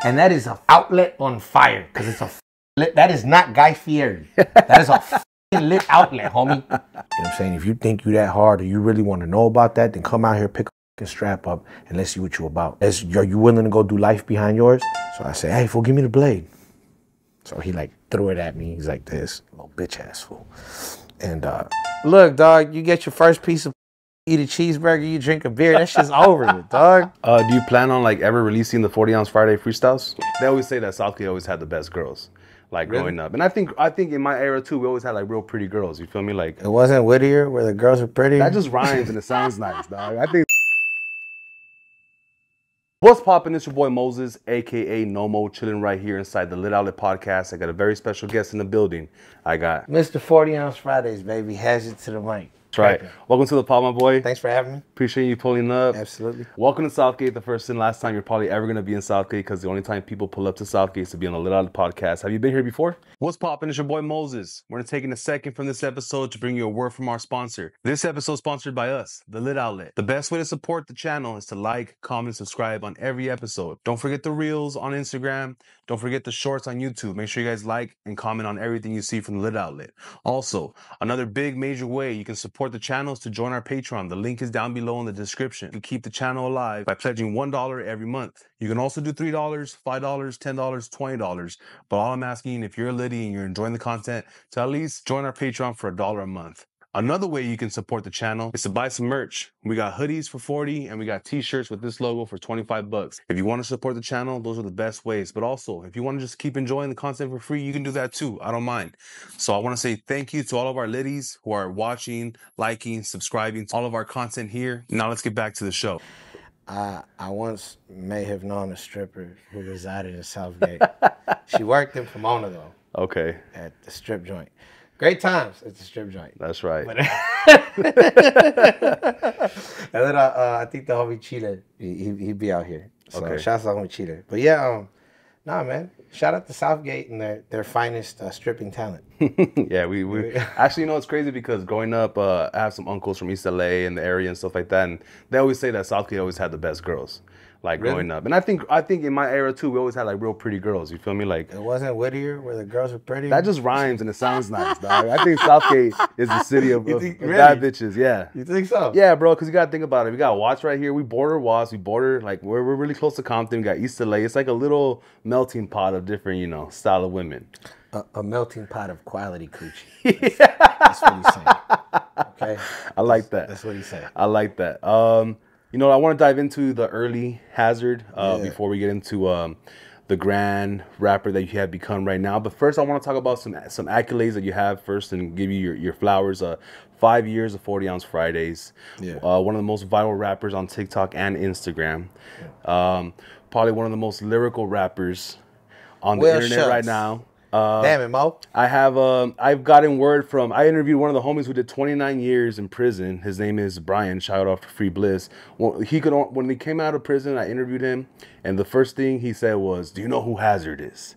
And that is a outlet on fire, because it's a lit. That is not Guy Fieri. That is a lit outlet, homie. You know what I'm saying? If you think you that hard or you really want to know about that, then come out here, pick a strap up, and let's see what you about. Are you willing to go do life behind yours? So I say, hey, fool, give me the blade. So he like threw it at me. He's like this, little bitch ass fool. And look, dog, you get your first piece of eat a cheeseburger, you drink a beer, that shit's over with, dog. Do you plan on like ever releasing the 40-ounce Friday freestyles? They always say that Southgate always had the best girls, like growing up. And I think in my era too, we always had like real pretty girls. You feel me? Like it wasn't Whittier where the girls were pretty. That just rhymes and it sounds nice, dog. I think. What's poppin'? It's your boy Moses, aka Nomo, chilling right here inside the Lit Outlet Podcast. I got a very special guest in the building. I got Mr. 40-ounce Fridays, baby. Hazerd to the mic. That's right. Welcome to the pod, my boy. Thanks for having me. Appreciate you pulling up. Absolutely. Welcome to Southgate, the first and last time you're probably ever going to be in Southgate, because the only time people pull up to Southgate is to be on the Lit Outlet Podcast. Have you been here before? What's poppin'? It's your boy Moses. We're taking a second from this episode to bring you a word from our sponsor. This episode is sponsored by us, the Lit Outlet. The best way to support the channel is to like, comment, subscribe on every episode. Don't forget the reels on Instagram. Don't forget the shorts on YouTube. Make sure you guys like and comment on everything you see from the Lit Outlet. Also, another big major way you can support the channel is to join our Patreon. The link is down below in the description. You keep the channel alive by pledging $1 every month. You can also do $3, $5, $10, $20. But all I'm asking, if you're a Liddy and you're enjoying the content, to at least join our Patreon for $1 a month. Another way you can support the channel is to buy some merch. We got hoodies for $40 and we got t-shirts with this logo for $25. If you want to support the channel, those are the best ways. But also, if you want to just keep enjoying the content for free, you can do that too. I don't mind. So I want to say thank you to all of our Liddies who are watching, liking, subscribing to all of our content here. Now let's get back to the show. I once may have known a stripper who resided in Southgate. She worked in Pomona though. Okay. At the strip joint. Great times at the strip joint. That's right. But and then I think the homie Cheetah, he'd be out here. So okay. Shout out to homie Cheetah. But yeah, nah, man. Shout out to Southgate and their finest stripping talent. Yeah, we actually, you know, it's crazy because growing up, I have some uncles from East LA and the area and stuff like that, and they always say that Southgate always had the best girls. Like growing up. And I think in my era too, we always had like real pretty girls. You feel me? Like it wasn't Whittier where the girls were pretty. That just rhymes and it sounds nice, dog. I think Southgate is the city of bad bitches. Yeah. You think so? Yeah, bro. Because you gotta think about it. We got Watts right here. We border Watts. We border we're really close to Compton. We got East LA. It's like a little melting pot of different style of women. A melting pot of quality coochie. That's what he's saying. Okay. I like that. That's what he's saying. I like that. I want to dive into the early Hazerd before we get into the grand rapper that you have become right now. But first, I want to talk about some accolades that you have first and give you your flowers. 5 years of 40-ounce Fridays. Yeah. One of the most viral rappers on TikTok and Instagram. Yeah. Probably one of the most lyrical rappers on the internet right now. Damn it, Mo. I've gotten word from, I interviewed one of the homies who did 29 years in prison. His name is Brian, shout out for Free Bliss. When he came out of prison, I interviewed him, and the first thing he said was, do you know who Hazerd is?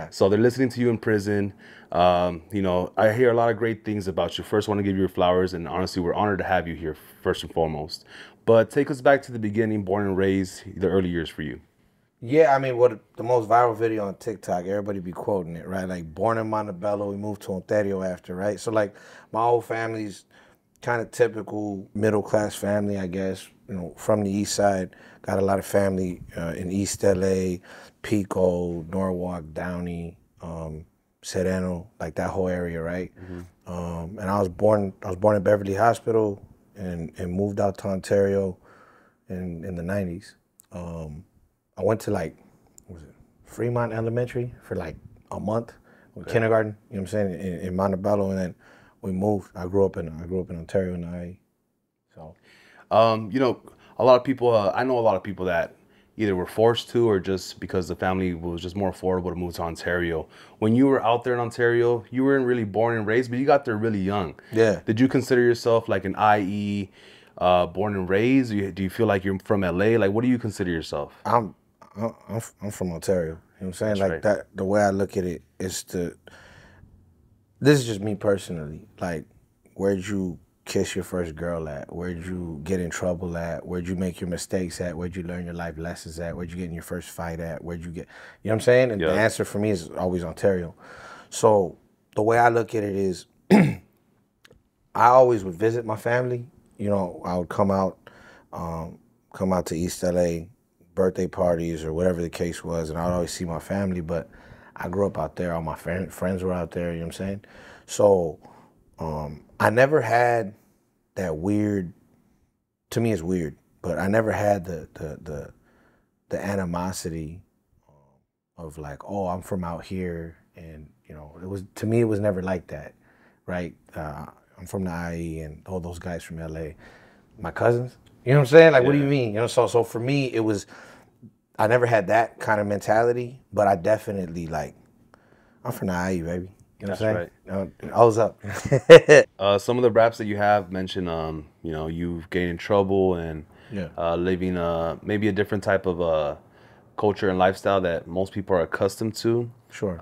So they're listening to you in prison. I hear a lot of great things about you. First, I want to give you your flowers, and honestly, we're honored to have you here, first and foremost. But take us back to the beginning, born and raised, the early years for you. Yeah, I mean, the most viral video on TikTok, everybody be quoting it, right? Like, born in Montebello, we moved to Ontario after, right? So, like, my whole family's kind of typical middle-class family, I guess, from the east side. Got a lot of family in East LA, Pico, Norwalk, Downey, Sereno, like that whole area, right? Mm-hmm. And I was born in Beverly Hospital and moved out to Ontario in the 90s. I went to Fremont Elementary for like a month, kindergarten. You know what I'm saying? In Montebello, and then we moved. I grew up in Ontario in the IE. So, a lot of people. I know a lot of people that either were forced to or just because the family was just more affordable to move to Ontario. When you were out there in Ontario, you weren't really born and raised, but you got there really young. Yeah. Did you consider yourself like an IE, born and raised? Do you feel like you're from LA? Like, what do you consider yourself? I'm from Ontario. You know what I'm saying? That's like right. that. The way I look at it is this is just me personally. Like, where'd you kiss your first girl at? Where'd you get in trouble at? Where'd you make your mistakes at? Where'd you learn your life lessons at? Where'd you get in your first fight at? Where'd you get, you know what I'm saying? And the answer for me is always Ontario. So the way I look at it is, I always would visit my family. You know, I would come out to East LA, birthday parties or whatever the case was, and I would always see my family, but I grew up out there. All my friends were out there, you know what I'm saying? So I never had that weird, to me it's weird, but I never had the animosity of like, oh, I'm from out here, and you know, it was, to me it was never like that, right? I'm from the IE, and all those guys from LA, my cousins, you know what I'm saying? Like, what do you mean? You know, so for me, it was, I never had that kind of mentality, but I definitely, like, I'm from the IE, baby. You know what I'm saying? Right. I was up. Some of the raps that you have mentioned, you know, you've gained in trouble and living maybe a different type of culture and lifestyle that most people are accustomed to. Sure.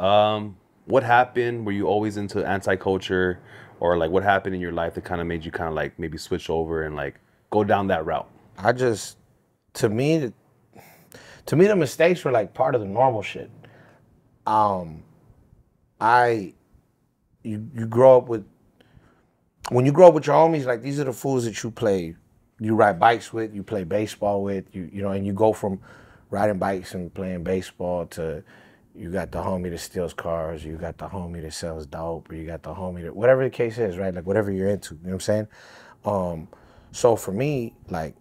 What happened? Were you always into anti-culture, or like what happened in your life that kind of made you kind of like maybe switch over and like go down that route? I just, to me, the mistakes were like part of the normal shit. You grow up with, when you grow up with your homies, like these are the fools that you ride bikes with, you play baseball with, you know, and you go from riding bikes and playing baseball to, you got the homie that steals cars, you got the homie that sells dope, or you got the homie that, whatever the case is, right? Like whatever you're into, you know what I'm saying? So for me, like,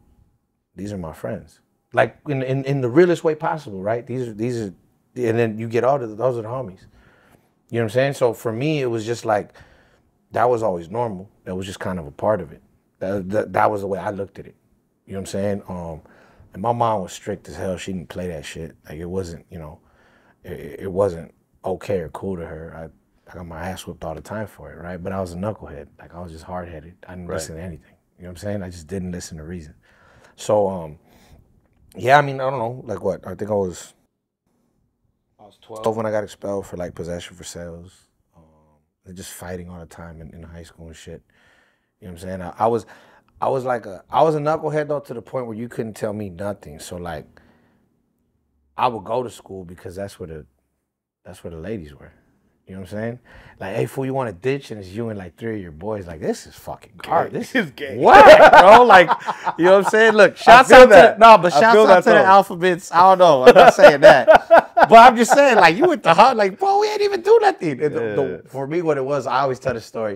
these are my friends. Like in the realest way possible, right? These are, and then you get those are the homies. You know what I'm saying? So for me, it was just like, that was always normal. That was just kind of a part of it. That was the way I looked at it. You know what I'm saying? And my mom was strict as hell. She didn't play that shit. Like, it wasn't, you know, it wasn't okay or cool to her. I got my ass whipped all the time for it, right? But I was a knucklehead. Like, I was just hard-headed. I didn't listen to anything. You know what I'm saying? I just didn't listen to reason. So, yeah, I mean, I don't know. Like what? I think I was 12 when I got expelled for like possession for sales. And just fighting all the time in high school and shit. You know what I'm saying? I was a knucklehead though, to the point where you couldn't tell me nothing. So like, I would go to school because that's where the ladies were. You know what I'm saying? Like, hey, fool, you want to ditch? And it's you and like 3 of your boys. Like, this is fucking hard. This is gay. What, bro? Like, you know what I'm saying? Look, shouts out to the alphabets. I don't know. I'm not saying that. But I'm just saying, like, you went to hard. Like, bro, we ain't even do nothing. For me, what it was, I always tell the story.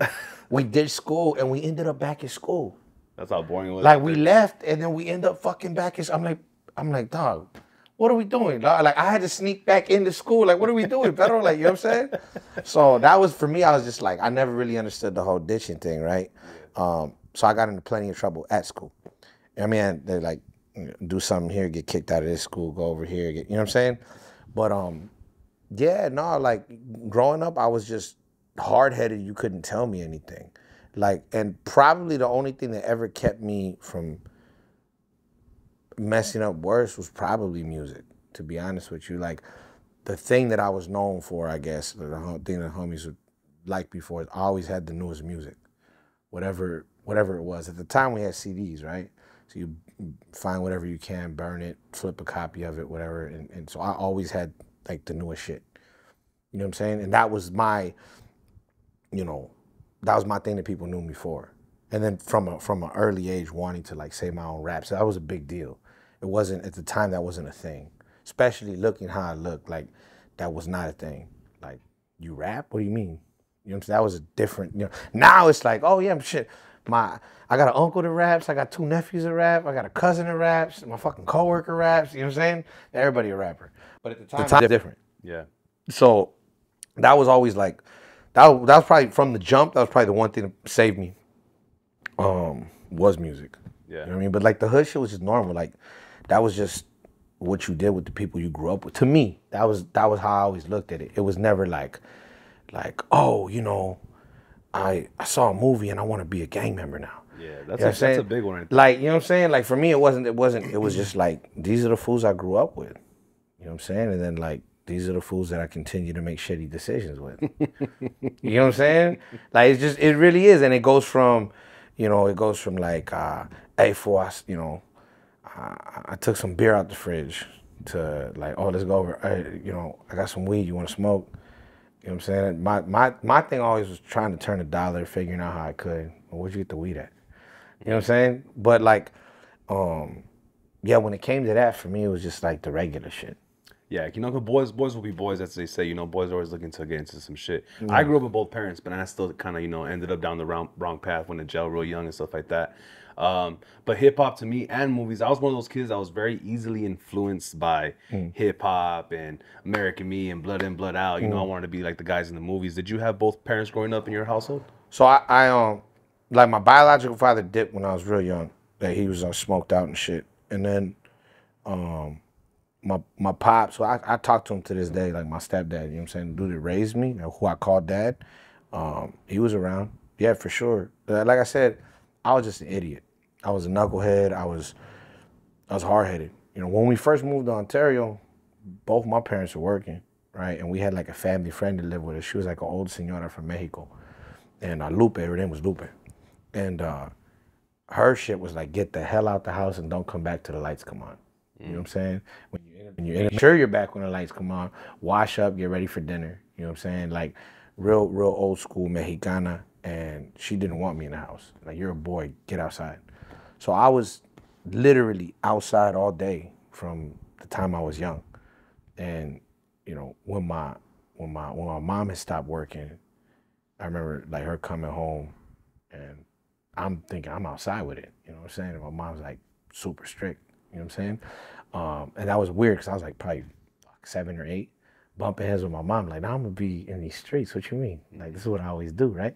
We ditched school and we ended up back at school. That's how boring it was. Like, we left and then we end up fucking back at, I'm like, dog, what are we doing, dog? Like, I had to sneak back into school. Like, what are we doing, Pedro? Like, you know what I'm saying? So that was, for me, I was just like, I never really understood the whole ditching thing, right? So I got into plenty of trouble at school. I mean, they're like, do something here, get kicked out of this school, go over here, you know what I'm saying? But yeah, no, like growing up, I was just hard-headed. You couldn't tell me anything. Like, and probably the only thing that ever kept me from messing up worse was probably music, to be honest with you. Like, the thing that I was known for, I guess, the thing that homies would like before, is I always had the newest music, whatever it was. At the time, we had CDs, right? So you find whatever you can, burn it, flip a copy of it, whatever. And so I always had like the newest shit. You know what I'm saying? And that was my, you know, that was my thing that people knew me for. And then from an early age, wanting to like say my own raps, that was a big deal. It wasn't, at the time, that wasn't a thing. Especially looking how I looked, like that was not a thing. Like, you rap? What do you mean? You know what I'm saying? That was a different, you know. Now it's like, oh yeah, shit. I got an uncle that raps, I got 2 nephews that rap, I got a cousin that raps, my fucking coworker raps, you know what I'm saying? Everybody a rapper. But at the time it's different. Yeah. So that was always like, that was probably, from the jump, that was probably the one thing that saved me, was music. Yeah. You know what I mean? But like the hood shit was just normal. Like, that was just what you did with the people you grew up with. To me, that was how I always looked at it. It was never like, oh, you know, I saw a movie and I want to be a gang member now. Yeah, that's a big one. Like, you know what I'm saying? Like, for me, it was just like, these are the fools I grew up with. You know what I'm saying? And then like, these are the fools that I continue to make shitty decisions with. You know what I'm saying? Like, it really is. And it goes from You know, it goes from like, hey, fool, you know, I took some beer out the fridge to like, oh, let's go over. Hey, you know, I got some weed. You want to smoke? You know what I'm saying? My thing always was trying to turn a dollar, figuring out how I could. Well, where'd you get the weed at? You know what I'm saying? But like, yeah, when it came to that, for me, it was just like the regular shit. Yeah, you know, 'cause boys will be boys, as they say. You know, boys are always looking to get into some shit. I Yeah. grew up with both parents, but I still kind of, you know, ended up down the wrong path, went to jail real young and stuff like that. But hip hop to me and movies, I was one of those kids that was very easily influenced by hip hop and American Me and Blood In, Blood Out. You know, I wanted to be like the guys in the movies. Did you have both parents growing up in your household? So I like my biological father dipped when I was real young. That he was smoked out and shit. And then my pops, so I talk to him to this day, like my stepdad, you know what I'm saying, the dude that raised me, who I called dad, he was around. Yeah, for sure. Like I said, I was just an idiot. I was a knucklehead. I was hard-headed. You know, when we first moved to Ontario, both my parents were working, right? And we had like a family friend that lived with us. She was like an old senora from Mexico. And Lupe, her name was Lupe. And her shit was like, get the hell out the house and don't come back till the lights come on. You know what I'm saying? When you're in, make sure you're back when the lights come on. Wash up, get ready for dinner. You know what I'm saying? Like real old school Mexicana. And she didn't want me in the house. Like, you're a boy, get outside. So I was literally outside all day from the time I was young. And you know, when my mom had stopped working, I remember like her coming home, and I'm thinking I'm outside with it. You know what I'm saying? And my mom's like super strict. You know what I'm saying? And that was weird because I was like probably 7 or 8, bumping heads with my mom. Like, now I'm gonna be in these streets. What you mean? Like, this is what I always do, right?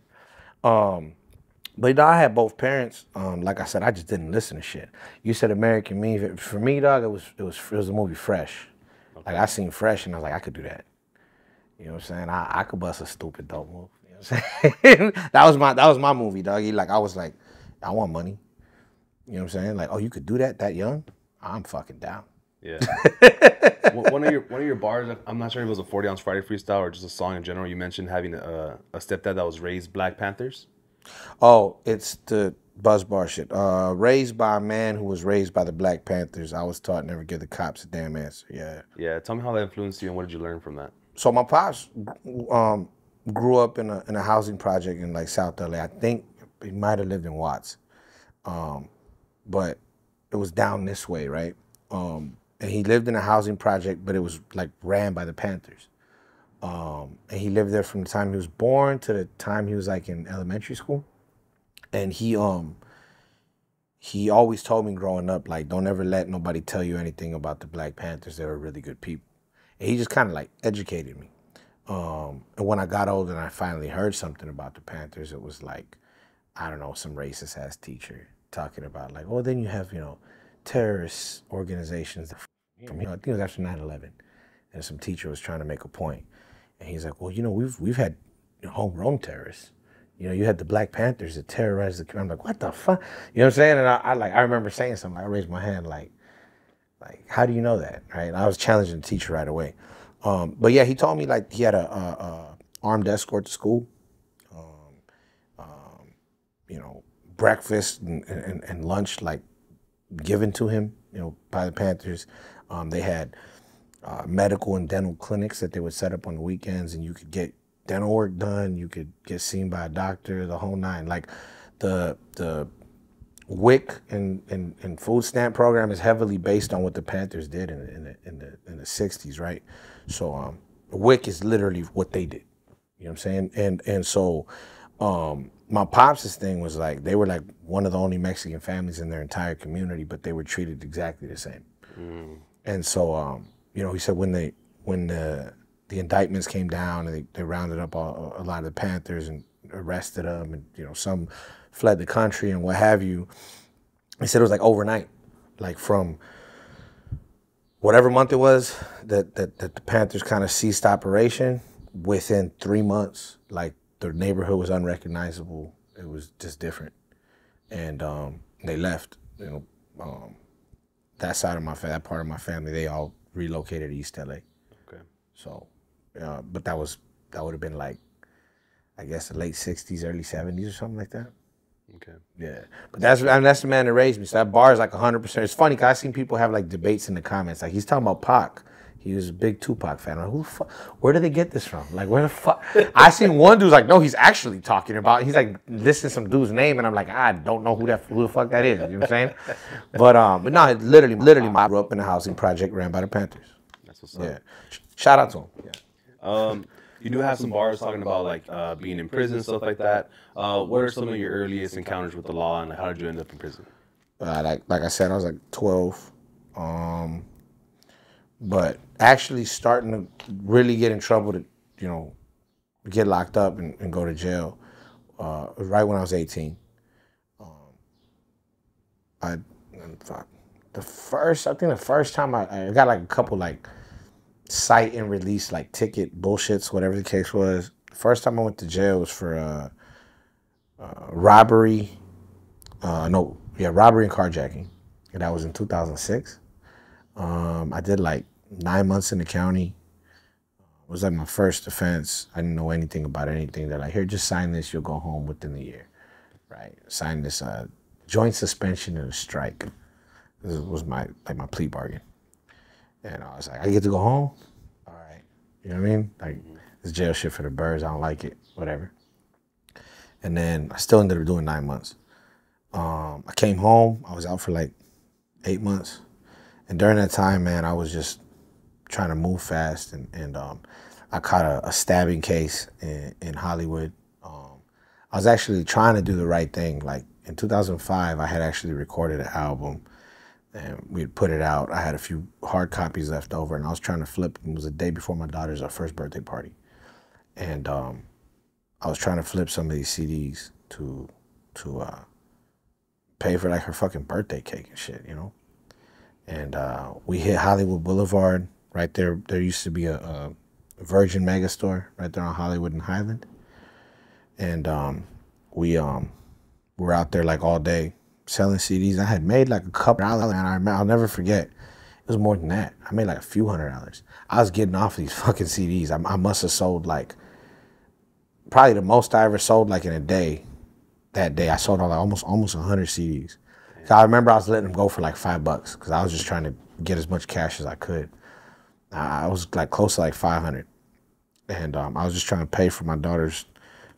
But you know, I had both parents. Like I said, I just didn't listen to shit. You said American Me. For me, dog, it was the movie Fresh. Okay. Like, I seen Fresh and I was like, I could do that. You know what I'm saying? I could bust a stupid dope move. You know what I'm saying? that was my movie, dog. Like, I was like, I want money. You know what I'm saying? Like, oh, you could do that young? I'm fucking down. Yeah. one of your bars, I'm not sure if it was a 40-ounce Friday freestyle or just a song in general. You mentioned having a stepdad that was raised Black Panthers. Oh, it's the buzzbar shit. Raised by a man who was raised by the Black Panthers. I was taught never give the cops a damn answer. Yeah. Yeah. Tell me how that influenced you and what did you learn from that? So my pops grew up in a housing project in like South LA. I think he might have lived in Watts, but it was down this way, right? And he lived in a housing project, but it was like ran by the Panthers. And he lived there from the time he was born to the time he was like in elementary school. And he always told me growing up, like, don't ever let nobody tell you anything about the Black Panthers. They were really good people. And he just kind of like educated me. And when I got older and I finally heard something about the Panthers, it was like, I don't know, some racist ass teacher talking about like, oh, then you have, you know, terrorist organizations from, you know, I think it was after 9/11. And some teacher was trying to make a point. And he's like, well, you know, we've had homegrown terrorists. You know, you had the Black Panthers that terrorized the community. I'm like, what the fuck? You know what I'm saying? And I remember saying something. I raised my hand like, how do you know that? Right? And I was challenging the teacher right away. But yeah, he told me like he had a armed escort to school. You know, breakfast and lunch like given to him, you know, by the Panthers. They had medical and dental clinics that they would set up on the weekends, and you could get dental work done. You could get seen by a doctor, the whole nine. Like the WIC and food stamp program is heavily based on what the Panthers did in the 60s, right? So WIC is literally what they did. You know what I'm saying? And so my pops' thing was like, they were like one of the only Mexican families in their entire community, but they were treated exactly the same. And so you know, he said when the indictments came down and they rounded up a lot of the Panthers and arrested them, and you know, some fled the country and what have you. He said it was like overnight, like from whatever month it was that the Panthers kind of ceased operation. Within 3 months, like the neighborhood was unrecognizable. It was just different, and they left. You know, that side of that part of my family, they all relocated to East LA. Okay. So, but that would have been like, I guess the late 60s, early 70s or something like that. Okay. Yeah, but that's the man that raised me. So that bar is like 100%. It's funny because I seen people have like debates in the comments. Like he's talking about Pac. He was a big Tupac fan. I'm like, who the fuck? Where did they get this from? Like, where the fuck? I seen one dude's like, no, he's actually talking about. He's like listing some dude's name, and I'm like, I don't know who the fuck that is. You know what I'm saying? But no, it literally, I grew up in a housing project ran by the Panthers. That's what's up. Yeah, shout out to him. Yeah. You do have some bars talking about like being in prison and stuff like that. What are some of your earliest encounters with the law, and how did you end up in prison? Like I said, I was like 12. But actually starting to really get in trouble to, get locked up and go to jail, right when I was 18. I think the first time I got like a couple like cite and release like ticket bullshits, whatever the case was. The first time I went to jail was for robbery. Robbery and carjacking. And that was in 2006. I did like 9 months in the county. It was like my first offense. I didn't know anything about anything. They're like, here, just sign this. You'll go home within the year. Right? Sign this joint suspension and a strike. This was my plea bargain. And I was like, I get to go home? All right. You know what I mean? Like, it's jail shit for the birds. I don't like it. Whatever. And then I still ended up doing 9 months. I came home. I was out for like 8 months. And during that time, man, I was just trying to move fast. And I caught a stabbing case in Hollywood. I was actually trying to do the right thing. Like in 2005, I had actually recorded an album. And we had put it out. I had a few hard copies left over, and I was trying to flip. It was the day before my daughter's first birthday party. And I was trying to flip some of these CDs to pay for like her fucking birthday cake and shit, And we hit Hollywood Boulevard right there. There used to be a Virgin Mega store right there on Hollywood and Highland. And we were out there like all day selling CDs. I had made like a couple dollars, and I'll never forget. It was more than that. I made like a few $100s. I was getting off of these fucking CDs. I must have sold like, probably the most I ever sold like in a day. That day I sold like almost 100 CDs. I remember I was letting them go for like $5 because I was just trying to get as much cash as I could. I was like close to like 500. And I was just trying to pay for my daughter's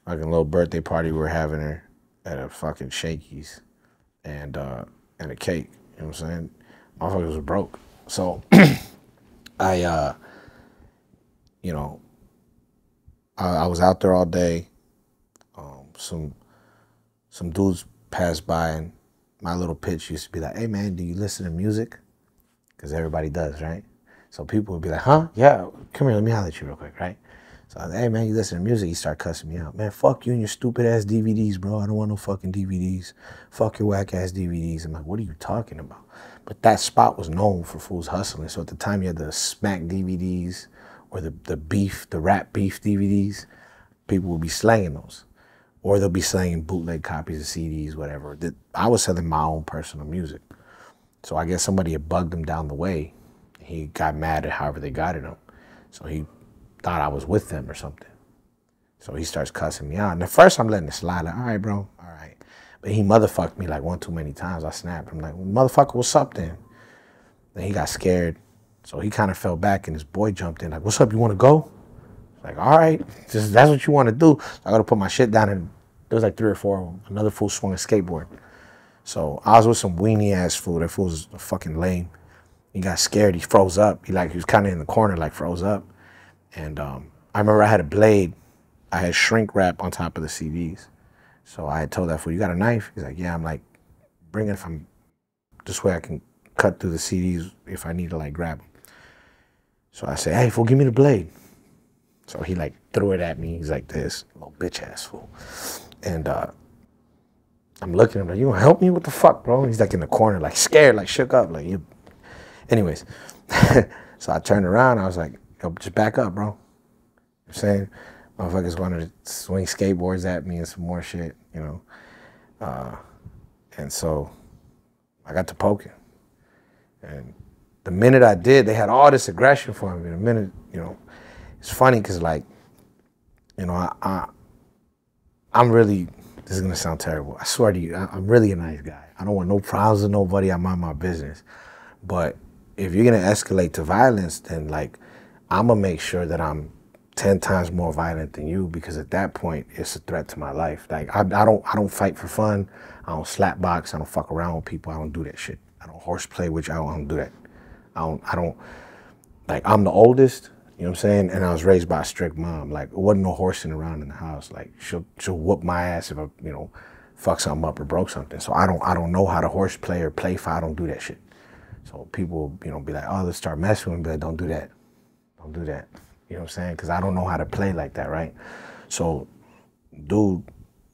fucking little birthday party we were having her at a fucking Shakey's. And a cake, you know what I'm saying? Motherfuckers was broke. So I was out there all day. Some dudes passed by, and my little pitch used to be like, hey man, do you listen to music? Because everybody does, right? So people would be like, huh? Yeah, come here, let me holler at you real quick, right? So I was like, hey man, you listen to music? You start cussing me out. Man, fuck you and your stupid ass DVDs, bro. I don't want no fucking DVDs. Fuck your whack ass DVDs. I'm like, what are you talking about? But that spot was known for fools hustling. So at the time you had the smack DVDs or the rap beef DVDs, people would be slanging those. Or they'll be slanging bootleg copies of CDs, whatever. I was selling my own personal music. So I guess somebody had bugged him down the way. He got mad at however they got at him. So he thought I was with them or something. So he starts cussing me out. And at first I'm letting it slide, like, all right, bro, all right. But he motherfucked me like one too many times. I snapped. I'm like, well, motherfucker, what's up then? Then he got scared. So he kind of fell back and his boy jumped in like, what's up, you want to go? Like, all right, that's what you want to do. I got to put my shit down, and there was like 3 or 4 of them. Another fool swung a skateboard. So I was with some weenie ass fool. That fool was fucking lame. He got scared. He froze up. He was kind of in the corner, like froze up. And I remember I had a blade. I had shrink wrap on top of the CDs. So I had told that fool, you got a knife? He's like, yeah. I'm like, bring it from this way I can cut through the CDs if I need to like grab them. So I said, hey fool, give me the blade. So he like threw it at me. He's like this, little bitch ass fool. And I'm looking at him like, you gonna help me? What the fuck, bro? And he's like in the corner, like scared, like shook up. Like, you. Anyways, so I turned around. I was like, yo, just back up, bro. You know what I'm saying? Motherfuckers wanted to swing skateboards at me and some more shit, And so I got to poking. And the minute I did, they had all this aggression for me. The minute, it's funny because, like, I'm really this is gonna sound terrible. I swear to you, I'm really a nice guy. I don't want no problems with nobody. I mind my business. But if you're gonna escalate to violence, then like I'm gonna make sure that I'm 10 times more violent than you, because at that point it's a threat to my life. Like I don't fight for fun. I don't slap box. I don't fuck around with people. I don't do that shit. I don't horseplay with you. I don't do that. I don't like, I'm the oldest, you know what I'm saying? And I was raised by a strict mom. Like, it wasn't no horsing around in the house. Like, she'll whoop my ass if I, you know, fuck something up or broke something. So I don't know how to horseplay or play fight. I don't do that shit. So people, you know, be like, oh, let's start messing with me, but don't do that. Don't do that. You know what I'm saying? Because I don't know how to play like that, right? So, dude,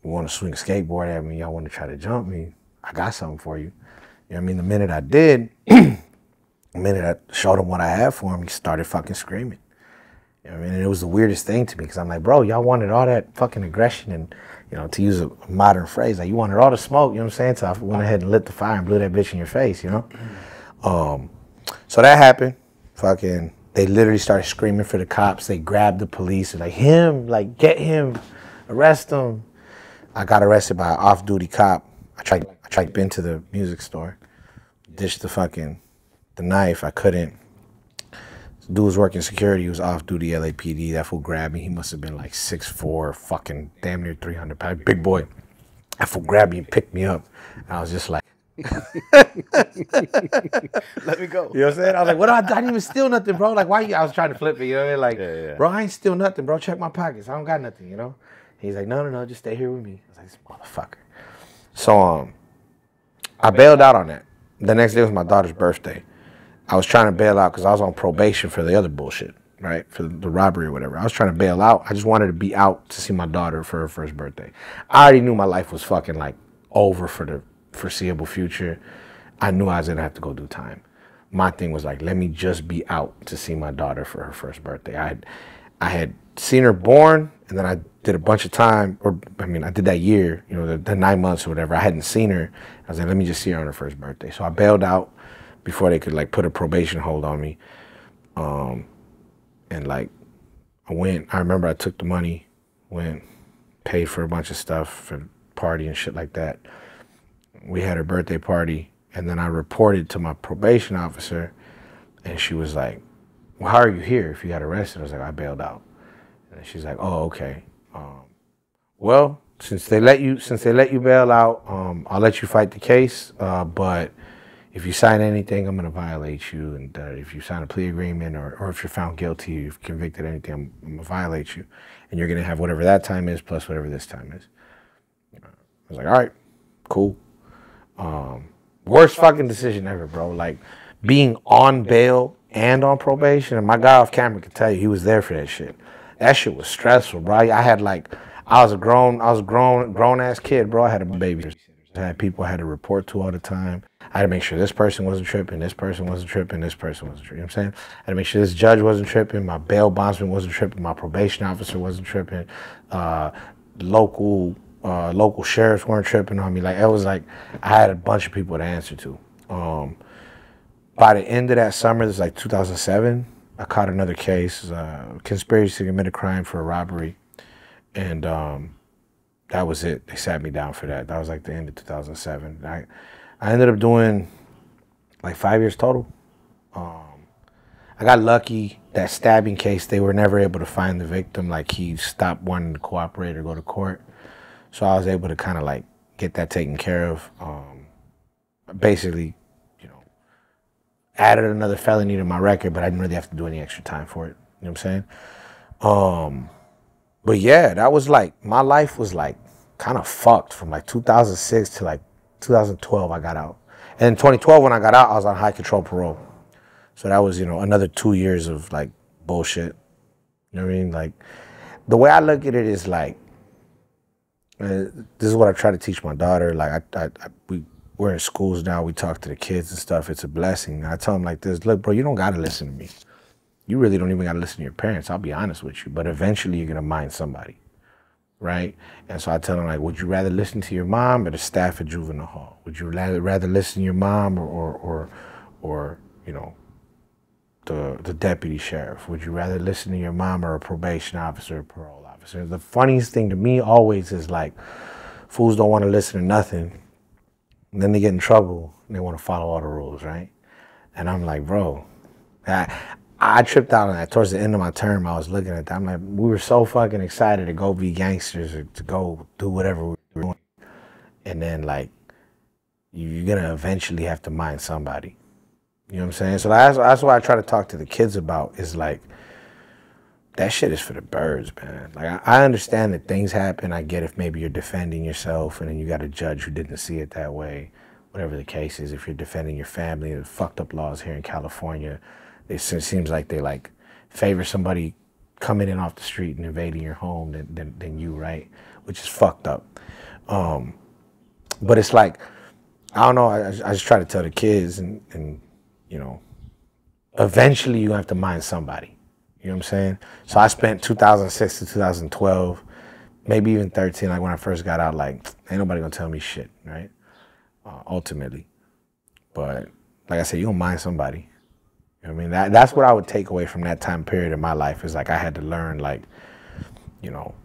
you want to swing a skateboard at me, y'all want to try to jump me, I got something for you. You know what I mean? The minute I did, the minute I showed him what I had for him, he started fucking screaming. You know what I mean? And it was the weirdest thing to me, because I'm like, bro, y'all wanted all that fucking aggression and, you know, to use a modern phrase, like, you wanted all the smoke, you know what I'm saying? So I went ahead and lit the fire and blew that bitch in your face, you know? So that happened. Fucking, they literally started screaming for the cops. They grabbed the police. They're like, him, like, get him, arrest him. I got arrested by an off-duty cop. I tried into the music store, dished the knife. I couldn't. This dude was working security. He was off-duty LAPD. That fool grabbed me. He must have been like 6'4", fucking damn near 300 pounds, big boy. That fool grabbed me and picked me up. And I was just like, Let me go. you know what I'm saying? I was like, what? I didn't even steal nothing, bro. Like, why you? I was trying to flip it, you know what I mean? Like, Yeah. bro, I ain't steal nothing, bro. Check my pockets. I don't got nothing, you know? He's like, no, just stay here with me. I was like, this motherfucker. So, I bailed out on that. The next day was my daughter's birthday. I was trying to bail out because I was on probation for the other bullshit, right? For the robbery or whatever. I was trying to bail out. I just wanted to be out to see my daughter for her first birthday. I already knew my life was fucking like over for the foreseeable future. I knew I was gonna have to go do time. My thing was like, let me just be out to see my daughter for her first birthday. I had seen her born, and then I did a bunch of time, I did that year, you know, the 9 months or whatever. I hadn't seen her. I was like, let me just see her on her first birthday. So I bailed out before they could like put a probation hold on me. And like, I remember I took the money, went, paid for a bunch of stuff for the party and shit like that. We had her birthday party, and then I reported to my probation officer, and she was like, well, how are you here if you got arrested? I was like, I bailed out. And she's like, oh, okay. Well, since they let you bail out, I'll let you fight the case, but if you sign anything, I'm gonna violate you, and if you sign a plea agreement or if you're found guilty, you've convicted anything, I'm gonna violate you, and you're gonna have whatever that time is plus whatever this time is. I was like, all right, cool. Worst fucking decision ever, bro. Like, being on bail and on probation, and my guy off camera could tell you, he was there for that shit. That shit was stressful, bro. I was a grown ass kid, bro. I had a baby. I had people I had to report to all the time. I had to make sure this person wasn't tripping, this person wasn't tripping, this person wasn't tripping. You know what I'm saying? I had to make sure this judge wasn't tripping, my bail bondsman wasn't tripping, my probation officer wasn't tripping, local sheriffs weren't tripping on me. Like, it was like I had a bunch of people to answer to. By the end of that summer, this is like 2007, I caught another case, conspiracy to commit a crime for a robbery, and that was it. They sat me down for that. That was like the end of 2007. I ended up doing like 5 years total. I got lucky. That stabbing case, they were never able to find the victim. Like, he stopped wanting to cooperate or go to court. So I was able to kind of like get that taken care of. Basically, you know, added another felony to my record, but I didn't really have to do any extra time for it. You know what I'm saying? But yeah, that was like, my life was like kind of fucked from like 2006 to like 2012 I got out. And in 2012 when I got out, I was on high control parole. So that was, you know, another 2 years of like bullshit. You know what I mean? Like, the way I look at it is like, this is what I try to teach my daughter. Like, we're in schools now. We talk to the kids and stuff. It's a blessing. I tell them like this: look, bro, you don't gotta listen to me. You really don't even gotta listen to your parents. I'll be honest with you. But eventually, you're gonna mind somebody, right? And so I tell them like, would you rather listen to your mom or the staff at juvenile hall? Would you rather listen to your mom or you know, the deputy sheriff? Would you rather listen to your mom or a probation officer or parole officer? The funniest thing to me always is like, fools don't want to listen to nothing. And then they get in trouble and they want to follow all the rules, right? And I'm like, bro, I tripped out on that. Towards the end of my term, I was looking at that. I'm like, we were so fucking excited to go be gangsters or to go do whatever we were doing. And then, like, you're going to eventually have to mind somebody. You know what I'm saying? So that's what I try to talk to the kids about is, like, that shit is for the birds, man. Like, I understand that things happen. I get if maybe you're defending yourself and then you got a judge who didn't see it that way. Whatever the case is, if you're defending your family, the fucked up laws here in California, it seems like they, like, favor somebody coming in off the street and invading your home than you, right? Which is fucked up. But it's like, I don't know, I just try to tell the kids and you know, eventually you have to mind somebody. You know what I'm saying? So I spent 2006 to 2012, maybe even 13, like when I first got out, like, ain't nobody gonna tell me shit, right? Ultimately. But like I said, you don't mind somebody. You know what I mean? That's what I would take away from that time period in my life is like I had to learn, like, you know,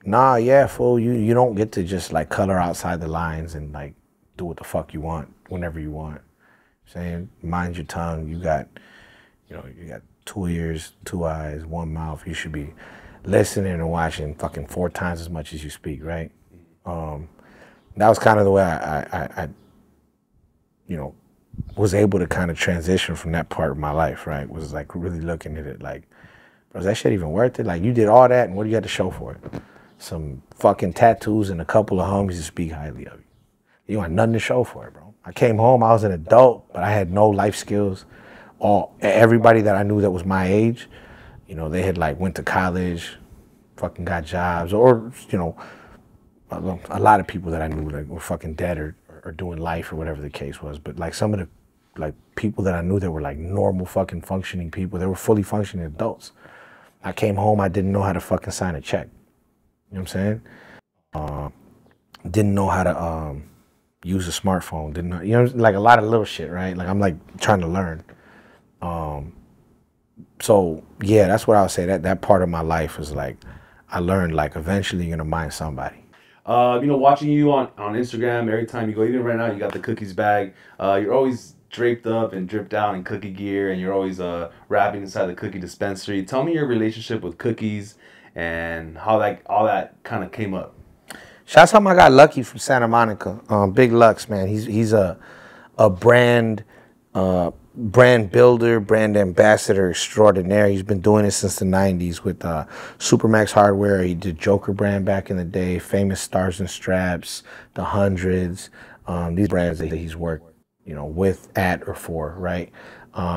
nah, yeah, fool, you don't get to just like color outside the lines and like do what the fuck you want whenever you want. Saying, mind your tongue, you got 2 ears, 2 eyes, 1 mouth. You should be listening and watching fucking 4 times as much as you speak, right? That was kind of the way I was able to kind of transition from that part of my life, right? Was like really looking at it like, bro, is that shit even worth it? Like, you did all that and what do you got to show for it? Some fucking tattoos and a couple of homies to speak highly of you. You want nothing to show for it, bro. I came home, I was an adult, but I had no life skills. Everybody that I knew that was my age, you know, they had like went to college, fucking got jobs, or, you know, a lot of people that I knew like were fucking dead or doing life or whatever the case was. But like some of the like people that I knew that were like normal fucking functioning people, they were fully functioning adults. I came home, I didn't know how to fucking sign a check. You know what I'm saying? Didn't know how to use a smartphone. Didn't know, you know, like a lot of little shit, right? Like I'm like trying to learn. So yeah, that's what I would say. That part of my life is like, I learned like eventually you're gonna mind somebody. You know, watching you on Instagram, every time you go, even right now, you got the cookies bag. You're always draped up and dripped out in cookie gear, and you're always rapping inside the cookie dispensary. Tell me your relationship with cookies and how all that kind of came up. Shouts out my guy Lucky from Santa Monica. Big Lux, man. He's a brand builder, brand ambassador extraordinaire. He's been doing it since the 90s with Supermax Hardware. He did Joker brand back in the day, Famous Stars and Straps, the Hundreds. These brands that he's worked, you know, with, at, or for, right?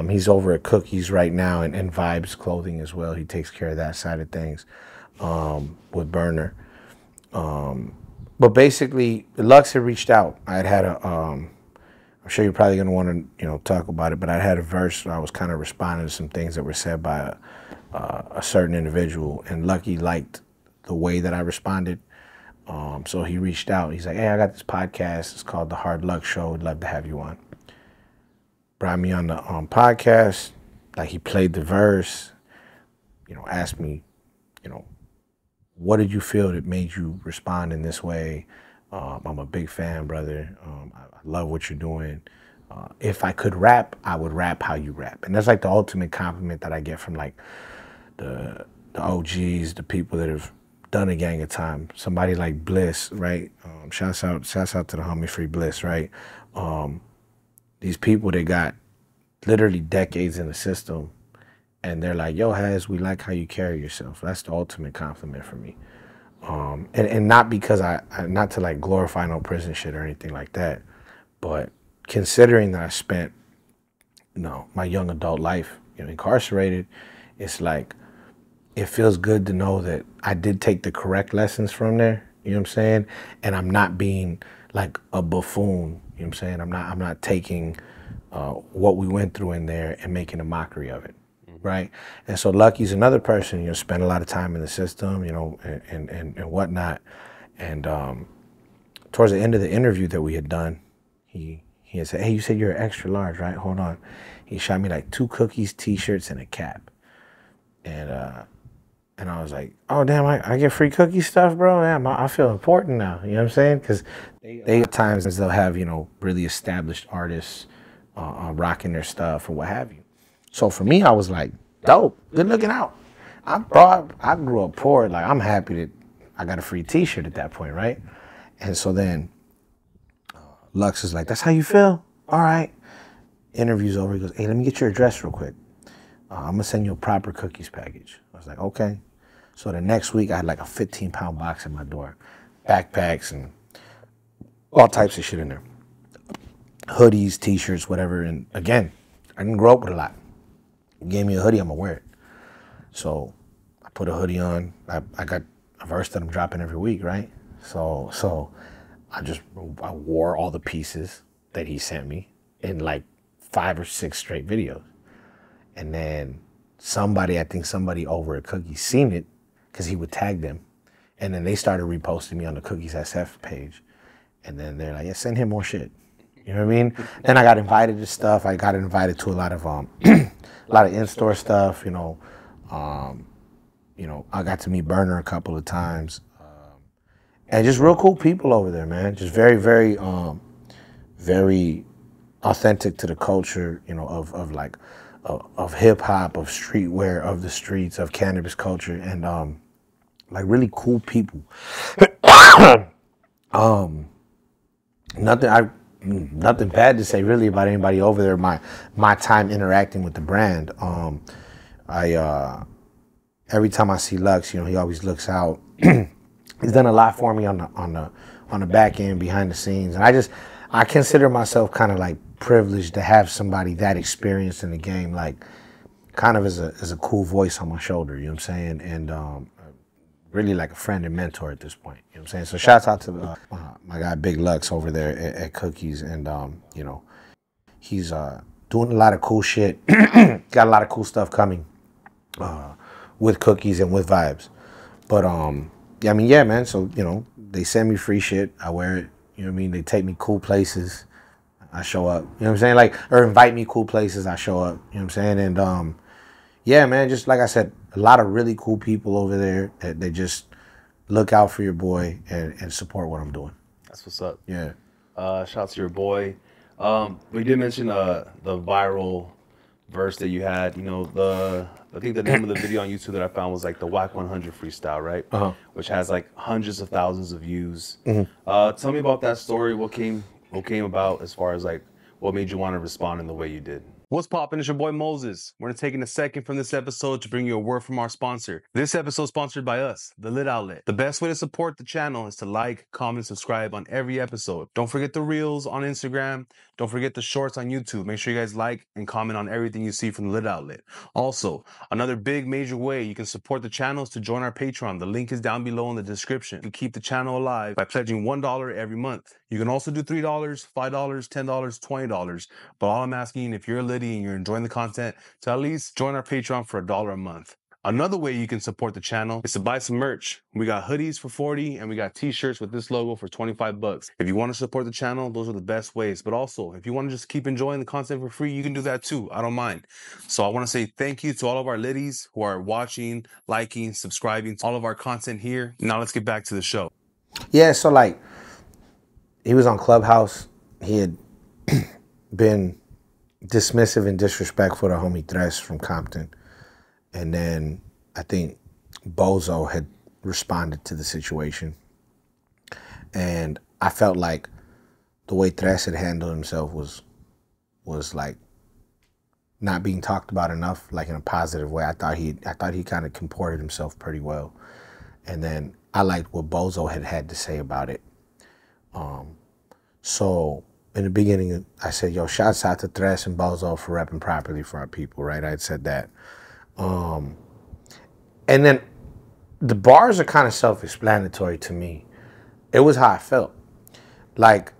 He's over at Cookies right now and Vibes Clothing as well. He takes care of that side of things with Burner. But basically, Lux had reached out. I had I'm sure you're probably gonna want to, you know, talk about it, but I had a verse where I was kind of responding to some things that were said by a certain individual, and Lucky liked the way that I responded. So he reached out. He's like, hey, I got this podcast. It's called The Hard Luck Show. I'd love to have you on. Brought me on the podcast. Like, he played the verse, you know, asked me, you know, what did you feel that made you respond in this way? I'm a big fan, brother. I love what you're doing. If I could rap, I would rap how you rap. And that's like the ultimate compliment that I get from like the OGs, the people that have done a gang of time. Somebody like Bliss, right? Shouts out to the homie Free Bliss, right? These people that got literally decades in the system, and they're like, yo, Haz, we like how you carry yourself. That's the ultimate compliment for me. And not because I not to like glorify no prison shit or anything like that, but considering that I spent, you know, my young adult life, you know, incarcerated, it's like, it feels good to know that I did take the correct lessons from there, you know what I'm saying? And I'm not being like a buffoon, you know what I'm saying? I'm not taking what we went through in there and making a mockery of it. Right. And so Lucky's another person, you know, spent a lot of time in the system, you know, and whatnot. And towards the end of the interview that we had done, he had said, hey, you said you're extra large, right? Hold on. He shot me like 2 cookies, T-shirts, and a cap. And And I was like, oh, damn, I get free cookie stuff, bro? Damn, I feel important now. You know what I'm saying? Because they at times they'll have, you know, really established artists rocking their stuff or what have you. So for me, I was like, dope, good looking out. I grew up poor. Like, I'm happy that I got a free t-shirt at that point, right? And so then Lux is like, that's how you feel? All right. Interview's over. He goes, hey, let me get your address real quick. I'm going to send you a proper cookies package. I was like, okay. So the next week, I had like a 15-pound box at my door. Backpacks and all types of shit in there. Hoodies, t-shirts, whatever. And again, I didn't grow up with a lot. You gave me a hoodie, I'm going to wear it. So I put a hoodie on. I got a verse that I'm dropping every week, right? So I wore all the pieces that he sent me in like 5 or 6 straight videos. And then I think somebody over at Cookies seen it because he would tag them. And then they started reposting me on the Cookies SF page. And then they're like, yeah, send him more shit. You know what I mean? Then I got invited to stuff. I got invited to a lot of in-store stuff, you know. I got to meet Burner a couple of times. And just real cool people over there, man. Just very, very, very authentic to the culture, you know, of hip hop, of streetwear, of the streets, of cannabis culture, and like really cool people. Nothing bad to say really about anybody over there. My time interacting with the brand. Every time I see Lux, you know, he always looks out. He's done a lot for me on the back end, behind the scenes, and I consider myself kind of like privileged to have somebody that experienced in the game, like kind of as a cool voice on my shoulder. You know what I'm saying? And really like a friend and mentor at this point. You know what I'm saying? So shouts out to my guy Big Lux over there at Cookies, and you know, he's doing a lot of cool shit. Got a lot of cool stuff coming with Cookies and with Vibes. But yeah, I mean, yeah, man. So, you know, they send me free shit. I wear it. You know what I mean? They take me cool places. I show up. You know what I'm saying? Like, or invite me cool places. I show up. You know what I'm saying? And yeah, man, just like I said, a lot of really cool people over there that they just look out for your boy and support what I'm doing. That's what's up. Yeah. Shout out to your boy. We did mention the viral verse that you had. You know, I think the name of the video on YouTube that I found was like the Wack 100 freestyle, right? Uh-huh. Which has like hundreds of thousands of views. Mm-hmm. Tell me about that story. What came about as far as like what made you want to respond in the way you did? What's poppin'? It's your boy Moses. We're taking a second from this episode to bring you a word from our sponsor. This episode is sponsored by us, The Lit Outlet. The best way to support the channel is to like, comment, subscribe on every episode. Don't forget the reels on Instagram. Don't forget the shorts on YouTube. Make sure you guys like and comment on everything you see from The Lit Outlet. Also, another big major way you can support the channel is to join our Patreon. The link is down below in the description. You keep the channel alive by pledging $1 every month. You can also do $3, $5, $10, $20. But all I'm asking, if you're a Liddy and you're enjoying the content, to at least join our Patreon for $1 a month. Another way you can support the channel is to buy some merch. We got hoodies for $40 and we got t-shirts with this logo for $25. If you want to support the channel, those are the best ways. But also, if you want to just keep enjoying the content for free, you can do that too. I don't mind. So I want to say thank you to all of our Liddies who are watching, liking, subscribing to all of our content here. Now let's get back to the show. Yeah, so like, he was on Clubhouse. He had been dismissive and disrespectful to homie Tres from Compton. And then I think Bozo had responded to the situation. And I felt like the way Tres had handled himself was like not being talked about enough, like in a positive way. I thought he kind of comported himself pretty well. And then I liked what Bozo had to say about it. So in the beginning, I said, yo, shouts out to Tres and Bozo for repping properly for our people, right? I had said that. And then the bars are kind of self-explanatory to me. It was how I felt. Like,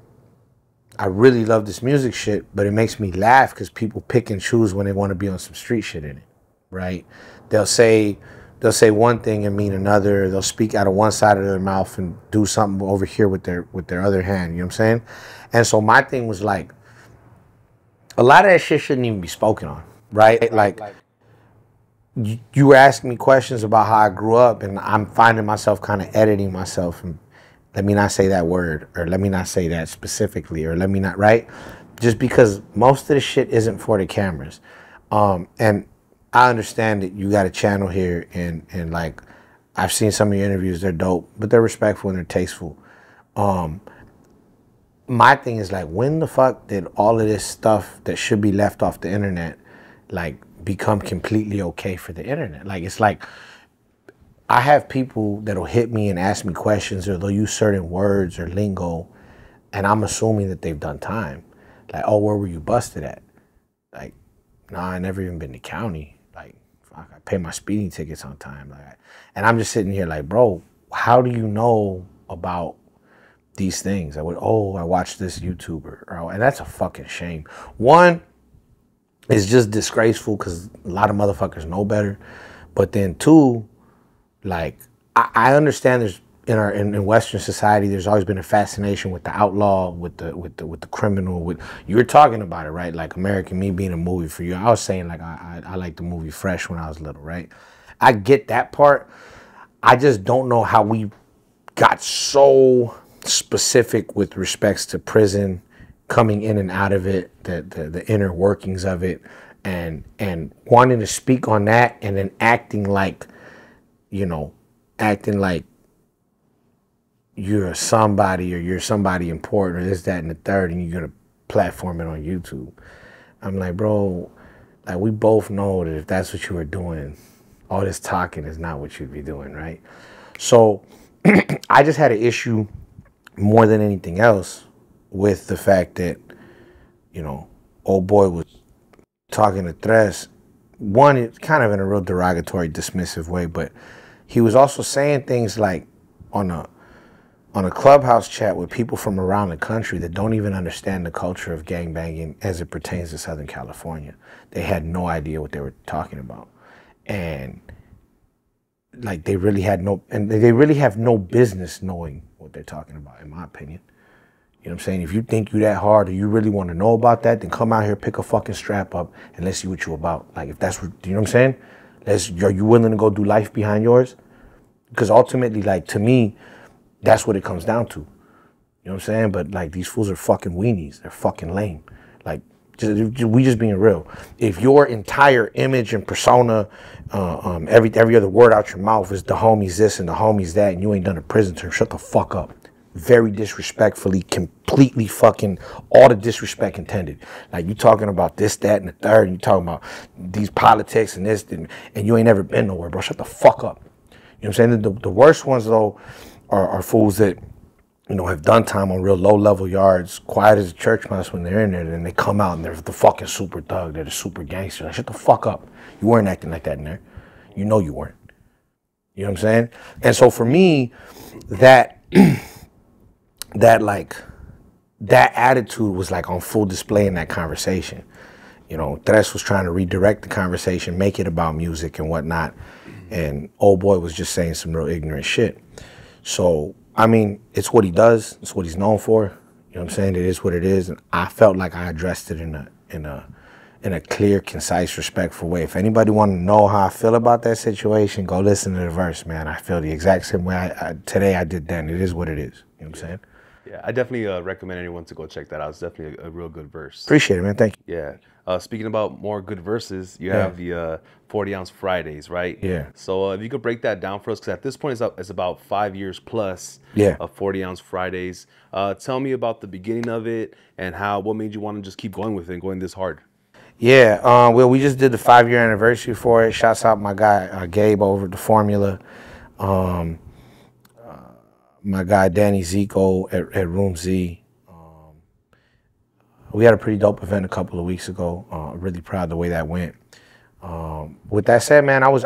I really love this music shit, but it makes me laugh because people pick and choose when they want to be on some street shit in it, right? They'll say one thing and mean another. They'll speak out of one side of their mouth and do something over here with their other hand. You know what I'm saying? And so my thing was like, a lot of that shit shouldn't even be spoken on, right? Like you were asking me questions about how I grew up, and I'm finding myself kind of editing myself. And let me not say that word, or let me not say that specifically, or let me not, right? Just because most of the shit isn't for the cameras. And I understand that you got a channel here, and like, I've seen some of your interviews, they're dope, but they're respectful and they're tasteful. My thing is like, when the fuck did all of this stuff that should be left off the internet, like, become completely okay for the internet? Like, it's like, I have people that'll hit me and ask me questions, or they'll use certain words or lingo, and I'm assuming that they've done time. Like, oh, where were you busted at? Like, nah, I never even been to county. Like, fuck, I pay my speeding tickets on time. Like, and I'm just sitting here like, bro, how do you know about these things? I watched this YouTuber, and that's a fucking shame. One, it's just disgraceful because a lot of motherfuckers know better. But then two, like, I understand there's in Western society, there's always been a fascination with the outlaw, with the criminal. With, you were talking about it, right? Like American Me being a movie for you. I was saying like I liked the movie Fresh when I was little, right? I get that part. I just don't know how we got so specific with respects to prison, coming in and out of it, the inner workings of it, and wanting to speak on that, and then acting like you're somebody, or you're somebody important, or this, that, and the third, and you're gonna platform it on YouTube. I'm like, bro, like, we both know that if that's what you were doing, all this talking is not what you'd be doing, right? So I just had an issue more than anything else with the fact that, old boy was talking to Tres. One, it's kind of in a real derogatory, dismissive way, but he was also saying things like on a clubhouse chat with people from around the country that don't even understand the culture of gangbanging as it pertains to Southern California. They had no idea what they were talking about. And like, they really have no business knowing what they're talking about, in my opinion. You know what I'm saying? If you think you that hard, or you really want to know about that, then come out here, pick a fucking strap up, and let's see what you about. Like, if that's what, you know what I'm saying? Are you willing to go do life behind yours? Because ultimately, like, to me, that's what it comes down to. You know what I'm saying? But like, these fools are fucking weenies. They're fucking lame. Like, we just being real. If your entire image and persona, every other word out your mouth is the homies this and the homies that, and you ain't done a prison term, shut the fuck up. Very disrespectfully, completely fucking, all the disrespect intended. Like, you talking about this, that, and the third, and you talking about these politics and this, and you ain't never been nowhere, bro. Shut the fuck up. You know what I'm saying? The worst ones, though, are fools that, have done time on real low-level yards, quiet as a church mouse when they're in there, and then they come out and they're the fucking super thug, they're the super gangster. Like, shut the fuck up. You weren't acting like that in there. You know you weren't. You know what I'm saying? And so for me, that attitude was like on full display in that conversation. Tres was trying to redirect the conversation, make it about music and whatnot, and old boy was just saying some real ignorant shit. So, I mean, it's what he does. It's what he's known for. You know what I'm saying? It is what it is. And I felt like I addressed it in a clear, concise, respectful way. If anybody want to know how I feel about that situation, go listen to the verse, man. I feel the exact same way today I did then. It is what it is. You know what I'm saying? Yeah, I definitely recommend anyone to go check that out. It's definitely a real good verse. Appreciate it, man. Thank you. Yeah. Speaking about more good verses, you have the 40-ounce Fridays, right? Yeah. So if you could break that down for us, because at this point it's about 5 years plus of 40-ounce Fridays. Tell me about the beginning of it and what made you want to just keep going with it and going this hard. Yeah, well, we just did the 5-year anniversary for it. Shouts out my guy Gabe over at the Formula. My guy Danny Zico at Room Z. We had a pretty dope event a couple of weeks ago. Really proud of the way that went. With that said, man, I was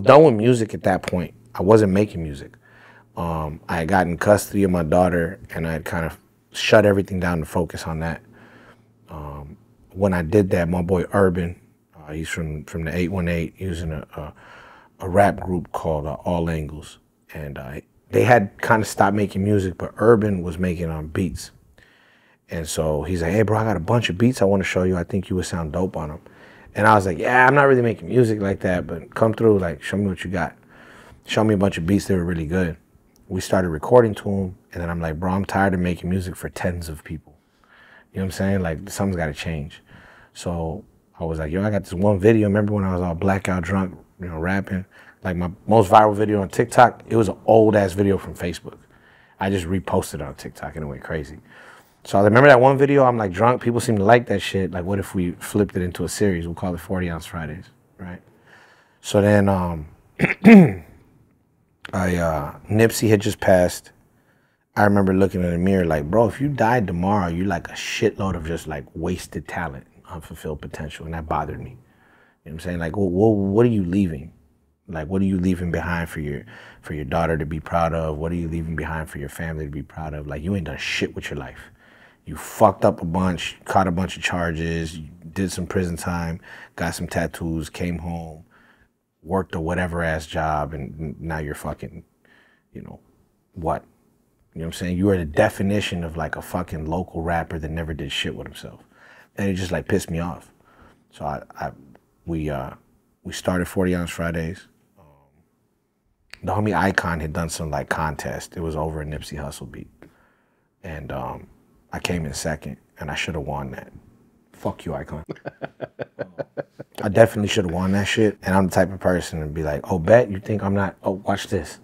done with music at that point. I wasn't making music. I had gotten custody of my daughter, and I had kind of shut everything down to focus on that. When I did that, my boy Urban, he's from the 818. He was in a rap group called All Angles, and they had kind of stopped making music, but Urban was making beats. And so he's like, hey, bro, I got a bunch of beats I want to show you. I think you would sound dope on them. And I was like, yeah, I'm not really making music like that, but come through, like, show me what you got. Show me a bunch of beats that were really good. We started recording to him, and then I'm like, bro, I'm tired of making music for tens of people. You know what I'm saying? Like, something's got to change. So I was like, yo, I got this one video. Remember when I was all blackout drunk, you know, rapping? Like, my most viral video on TikTok, it was an old-ass video from Facebook. I just reposted it on TikTok, and it went crazy. So I remember that one video, I'm like drunk. People seem to like that shit. Like, what if we flipped it into a series? We'll call it 40 Ounce Fridays, right? So then Nipsey had just passed. I remember looking in the mirror like, bro, if you died tomorrow, you're like a shitload of just like wasted talent, unfulfilled potential. And that bothered me. You know what I'm saying? Like, well, what are you leaving? Like, what are you leaving behind for your daughter to be proud of? What are you leaving behind for your family to be proud of? Like, you ain't done shit with your life. You fucked up a bunch, caught a bunch of charges, you did some prison time, got some tattoos, came home, worked a whatever ass job, and now you're fucking, you know, what? You know what I'm saying? You are the definition of like a fucking local rapper that never did shit with himself. And it just like pissed me off. So we started 40 Ounce Fridays. The homie Icon had done some like contest. It was over a Nipsey Hussle beat. And I came in second, and I should have won that. Fuck you, Icon. I definitely should have won that shit. And I'm the type of person to be like, oh, bet you think I'm not? Oh, watch this.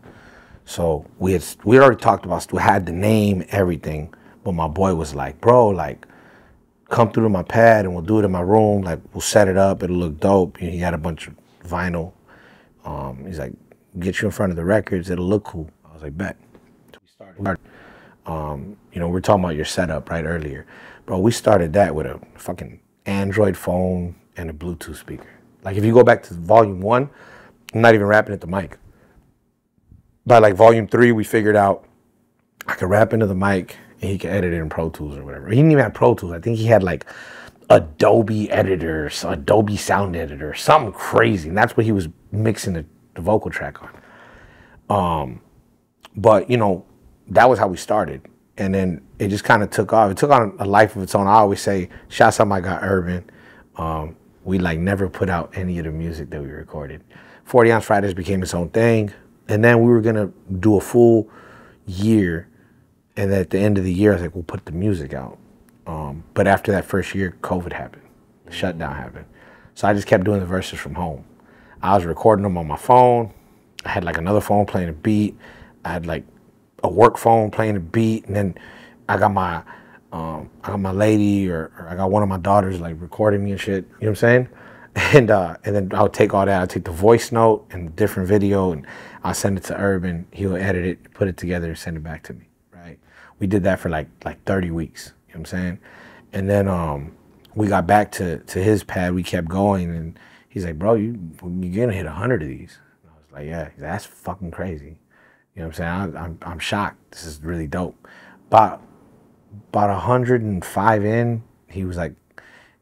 So we already talked about, we had the name, everything. But my boy was like, bro, like, come through to my pad and we'll do it in my room. Like, we'll set it up. It'll look dope. He had a bunch of vinyl. He's like, get you in front of the records. It'll look cool. I was like, bet. So we started. You know, we're talking about your setup right earlier. Bro, we started that with a fucking Android phone and a Bluetooth speaker. Like, if you go back to volume 1, I'm not even rapping at the mic. By like volume 3, we figured out I could rap into the mic and he could edit it in Pro Tools or whatever. He didn't even have Pro Tools. I think he had like Adobe Editor, Adobe Sound Editor, something crazy. And that's what he was mixing the vocal track on. But, you know, that was how we started. And then it just kind of took off. It took on a life of its own. I always say, shouts out my guy Urban. We like never put out any of the music that we recorded. 40 Ounce Fridays became its own thing. And then we were going to do a full year. And at the end of the year, I was like, we'll put the music out. But after that first year, COVID happened. The shutdown happened. So I just kept doing the verses from home. I was recording them on my phone. I had like another phone playing a beat. I had like a work phone playing a beat. And then I got my lady or I got one of my daughters like recording me and shit. You know what I'm saying? And then I'll take all that. I'll take the voice note and the different video and I'll send it to Urban. He'll edit it, put it together, and send it back to me. Right? We did that for like 30 weeks. You know what I'm saying? And then we got back to his pad. We kept going, and he's like, "Bro, you're gonna hit 100 of these." And I was like, "Yeah, that's fucking crazy." You know what I'm saying? I'm shocked. This is really dope. About 105 in, he was like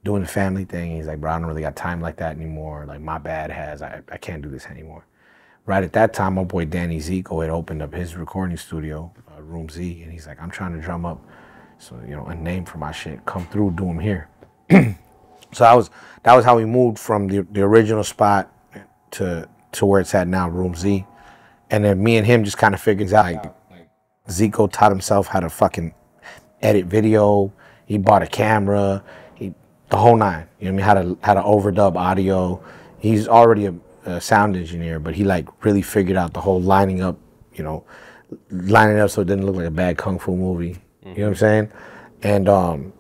doing the family thing. He's like, "Bro, I don't really got time like that anymore. Like my bad I can't do this anymore." Right at that time, my boy Danny Zico had opened up his recording studio, Room Z, and he's like, "I'm trying to drum up, so you know, a name for my shit. Come through, do them here." So that was how we moved from the original spot to where it's at now, Room Z. And then me and him just kind of figured out, like Zico taught himself how to fucking edit video. He bought a camera, the whole nine. You know what I mean? How to overdub audio. He's already a sound engineer, but he like really figured out the whole lining up, you know, lining it up so it didn't look like a bad kung fu movie. Mm-hmm. You know what I'm saying? And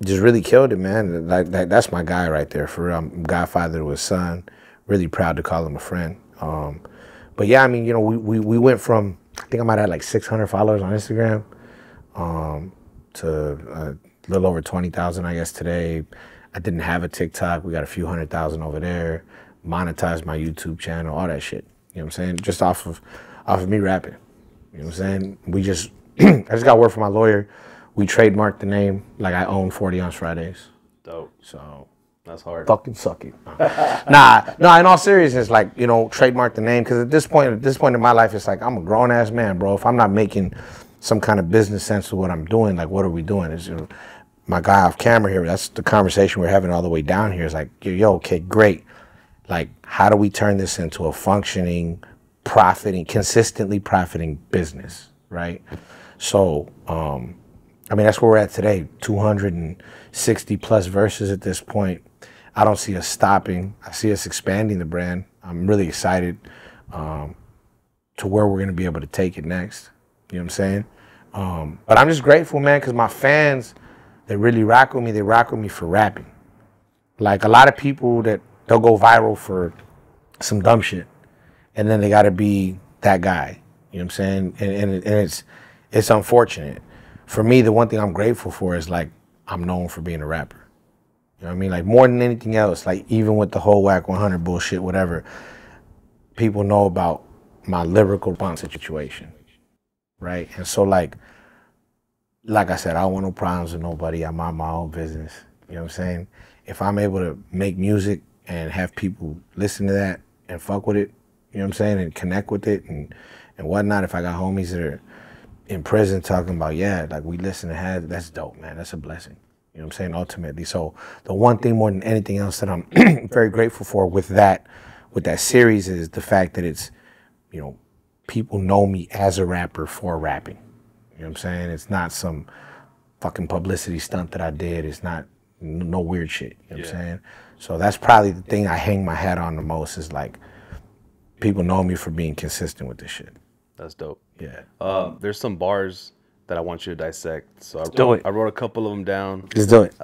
just really killed it, man. That's my guy right there. For real, I'm godfather to his son. Really proud to call him a friend. But yeah, I mean, you know, we went from, I think I might have like 600 followers on Instagram to a little over 20,000, I guess, today. I didn't have a TikTok. We got a few 100,000 over there. Monetized my YouTube channel, all that shit. You know what I'm saying? Just off of me rapping. You know what I'm saying? We just, I just got word from my lawyer. We trademarked the name, like I own 40 Ounce Fridays. Dope. So that's hard. Fucking suck it. Nah, in all seriousness, like, you know, trademark the name, because at this point in my life, it's like, I'm a grown ass man, bro. If I'm not making some kind of business sense of what I'm doing, like, what are we doing? Is, you know, my guy off camera here, that's the conversation we're having all the way down here. Is like, yo, okay, great. Like, how do we turn this into a functioning, consistently profiting business, right? So, I mean, that's where we're at today. 260 plus verses at this point. I don't see us stopping. I see us expanding the brand. I'm really excited to where we're going to be able to take it next. You know what I'm saying? But I'm just grateful, man, because my fans, they really rock with me. They rock with me for rapping. Like, a lot of people that they'll go viral for some dumb shit, and then they got to be that guy. You know what I'm saying? And it's unfortunate. For me, the one thing I'm grateful for is, like, I'm known for being a rapper. You know what I mean? Like, more than anything else, like, even with the whole Wack 100 bullshit, whatever, people know about my lyrical response situation, right? And so, like I said, I don't want no problems with nobody. I mind my own business. You know what I'm saying? If I'm able to make music and have people listen to that and fuck with it, you know what I'm saying, and connect with it and whatnot, if I got homies that are in prison talking about, yeah, like, we listen to Hazerd, that's dope, man. That's a blessing. You know what I'm saying, ultimately. So the one thing more than anything else that I'm very grateful for with that series is the fact that it's, you know, people know me as a rapper for rapping. You know what I'm saying? It's not some fucking publicity stunt that I did. It's not no weird shit. You know what I'm saying? So that's probably the thing I hang my hat on the most is, like, people know me for being consistent with this shit. That's dope. Yeah. There's some bars that I want you to dissect. So I wrote a couple of them down. Let's do it.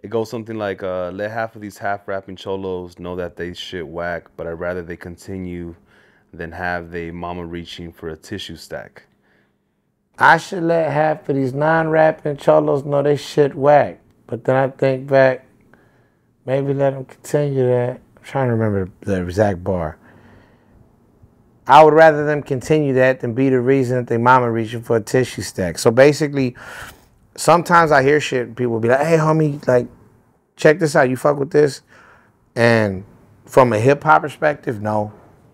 It goes something like, let half of these half-rapping cholos know that they shit whack, but I'd rather they continue than have they mama reaching for a tissue stack. I should let half of these non-rapping cholos know they shit whack. But then I think back, maybe let them continue that. I'm trying to remember the exact bar. I would rather them continue that than be the reason that they mama reaching for a tissue stack. So basically, sometimes I hear shit and people be like, hey, homie, like, check this out. You fuck with this? And from a hip-hop perspective, no.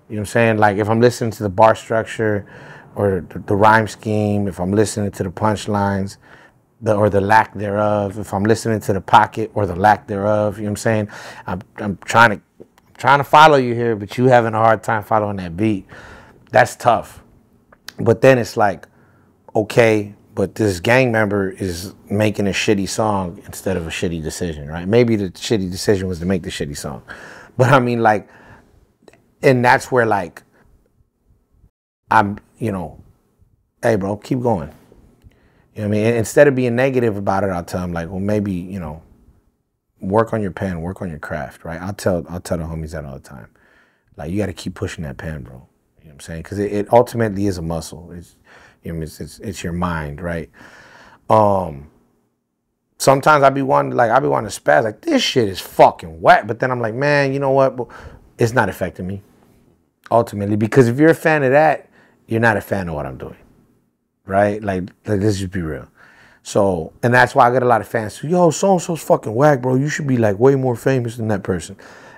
You know what I'm saying? Like, if I'm listening to the bar structure or the rhyme scheme, if I'm listening to the punchlines or the lack thereof, if I'm listening to the pocket or the lack thereof, you know what I'm saying? I'm trying to follow you here, but you having a hard time following that beat. That's tough. But then it's like, okay, but this gang member is making a shitty song instead of a shitty decision, right? Maybe the shitty decision was to make the shitty song. But I mean, like, and that's where, like, I'm, you know, hey, bro, keep going. You know what I mean? Instead of being negative about it, I'll tell them, like, well, maybe, you know, work on your pen, work on your craft, right? I'll tell the homies that all the time. Like, you got to keep pushing that pen, bro. You know what I'm saying? Because it ultimately is a muscle. It's, you know, it's your mind, right? Sometimes I be wanting to spaz, like, this shit is fucking whack. But then I'm like, man, you know what? It's not affecting me, ultimately. Because if you're a fan of that, you're not a fan of what I'm doing, right? Like let's just be real. So, and that's why I get a lot of fans who, yo, so-and-so's fucking whack, bro. You should be, like, way more famous than that person.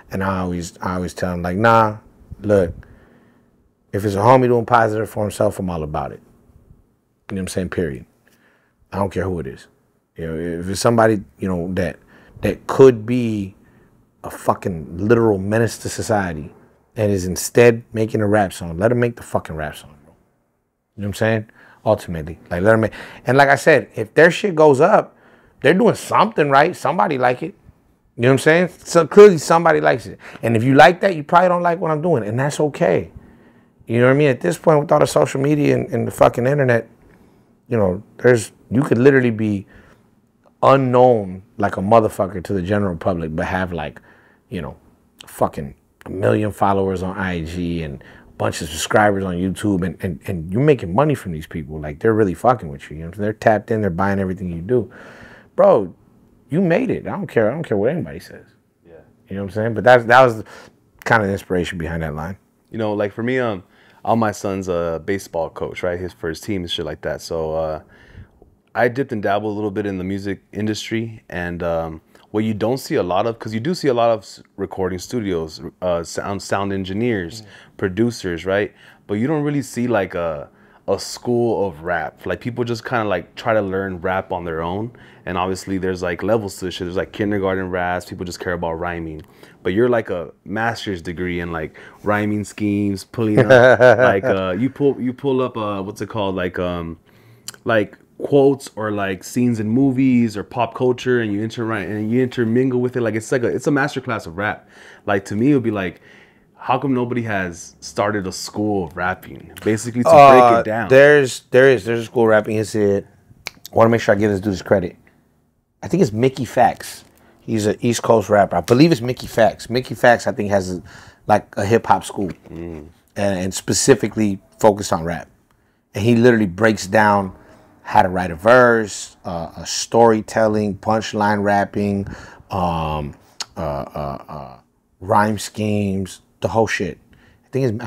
And I always tell them, like, nah, look, if it's a homie doing positive for himself, I'm all about it. You know what I'm saying? Period. I don't care who it is. You know, if it's somebody, you know, that could be a fucking literal menace to society and is instead making a rap song, let him make the fucking rap song, bro. You know what I'm saying? Ultimately, like, let them make, and like I said, if their shit goes up, they're doing something right. Somebody like it. You know what I'm saying? So clearly somebody likes it. And if you like that, you probably don't like what I'm doing, and that's okay. You know what I mean? At this point, with all the social media and the fucking internet, you know, you could literally be unknown like a motherfucker to the general public, but have, like, you know, fucking 1 million followers on IG and bunch of subscribers on YouTube, and you're making money from these people. Like, they're really fucking with you. You know what I'm saying? They're tapped in, they're buying everything you do. Bro, you made it. I don't care what anybody says. Yeah. You know what I'm saying? But that was kind of the inspiration behind that line. You know, like, for me, all my son's a baseball coach, right? His first team and shit like that. So I dipped and dabbled a little bit in the music industry, and what you don't see a lot of, because you do see a lot of recording studios, sound engineers, producers, right? But you don't really see, like, a a school of rap. Like people just kind of like try to learn rap on their own, and obviously there's like levels to this shit. There's like kindergarten raps. People just care about rhyming, but you're like a master's degree in like rhyming schemes, pulling up like you pull up what's it called, like quotes or like scenes in movies or pop culture, and you intermingle with it. Like it's a masterclass of rap. Like to me, it would be like, how come nobody has started a school of rapping, basically to break it down? There's a school of rapping. Is it? I want to make sure I give this dude his credit. I think it's Mickey Fax. He's an East Coast rapper. I believe it's Mickey Fax. Mickey Fax, I think, has like a hip hop school, and specifically focused on rap. And he literally breaks down how to write a verse, storytelling, punchline rapping, rhyme schemes, the whole shit. I think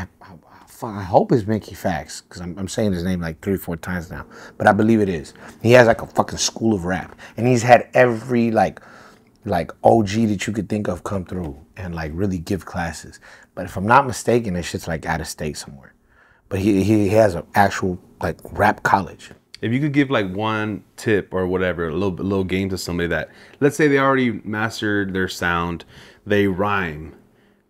I hope it's Mickey Fax, because I'm saying his name like 3 or 4 times now, but I believe it is. He has like a fucking school of rap, and he's had every like OG that you could think of come through and like really give classes. But if I'm not mistaken, this shit's like out of state somewhere. But he has an actual like rap college. If you could give like one tip or whatever, a little game to somebody that, let's say they already mastered their sound, they rhyme.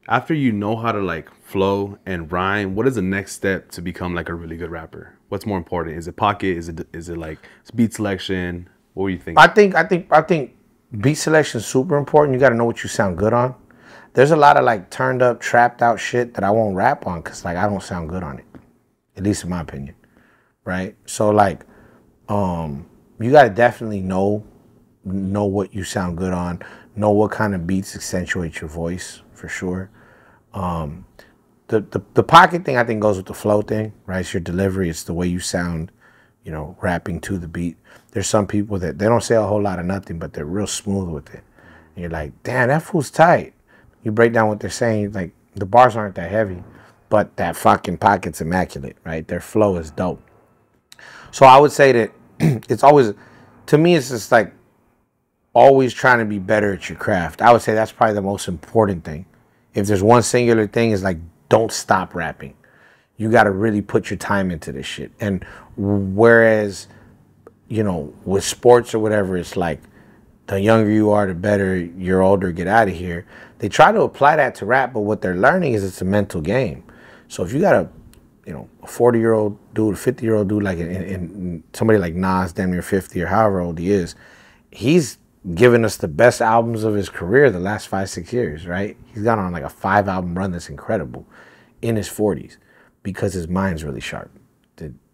After you know how to like flow and rhyme, what is the next step to become like a really good rapper? What's more important? Is it pocket? Is it like beat selection? What were you thinking? I think beat selection is super important. You got to know what you sound good on. There's a lot of like turned up, trapped out shit that I won't rap on because like I don't sound good on it, at least in my opinion, right? So like, you got to definitely know what you sound good on, know what kind of beats accentuate your voice for sure. The pocket thing I think goes with the flow thing, right? It's your delivery. It's the way you sound, you know, rapping to the beat. There's some people that they don't say a whole lot of nothing, but they're real smooth with it. And you're like, damn, that fool's tight. You break down what they're saying, like the bars aren't that heavy, but that fucking pocket's immaculate, right? Their flow is dope. So I would say that it's always, to me, it's just like always trying to be better at your craft. I would say that's probably the most important thing. If there's one singular thing, is like, don't stop rapping. You got to really put your time into this shit. And whereas, you know, with sports or whatever, it's like the younger you are, the better, you're older, get out of here. They try to apply that to rap, but what they're learning is it's a mental game. So if you got a, you know, a 40-year-old dude, a 50-year-old dude, like in somebody like Nas, damn near 50 or however old he is, he's given us the best albums of his career the last 5-6 years, right? He's gone on like a 5-album run that's incredible in his 40s because his mind's really sharp.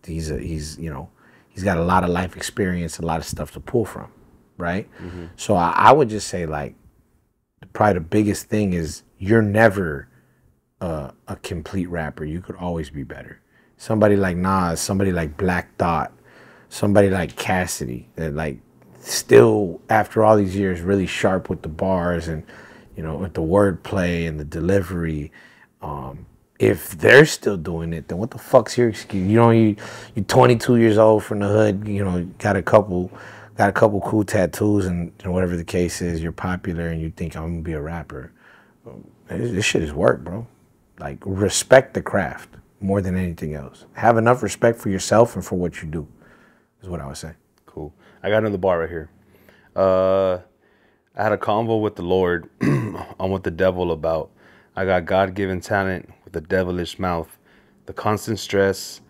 He's you know, he's got a lot of life experience, a lot of stuff to pull from, right? Mm-hmm. So I would just say like probably the biggest thing is you're never a complete rapper. You could always be better. Somebody like Nas, somebody like Black Thought, somebody like Cassidy that like still after all these years really sharp with the bars and, you know, with the wordplay and the delivery. If they're still doing it, then what the fuck's your excuse? You know, you're 22 years old from the hood, you know, got a couple cool tattoos and whatever the case is, you're popular and you think I'm gonna be a rapper. This shit is work, bro. Like, respect the craft more than anything else. Have enough respect for yourself and for what you do, is what I would say. Cool. I got another bar right here. I had a convo with the Lord on what the devil about. I got God-given talent with a devilish mouth. The constant stress,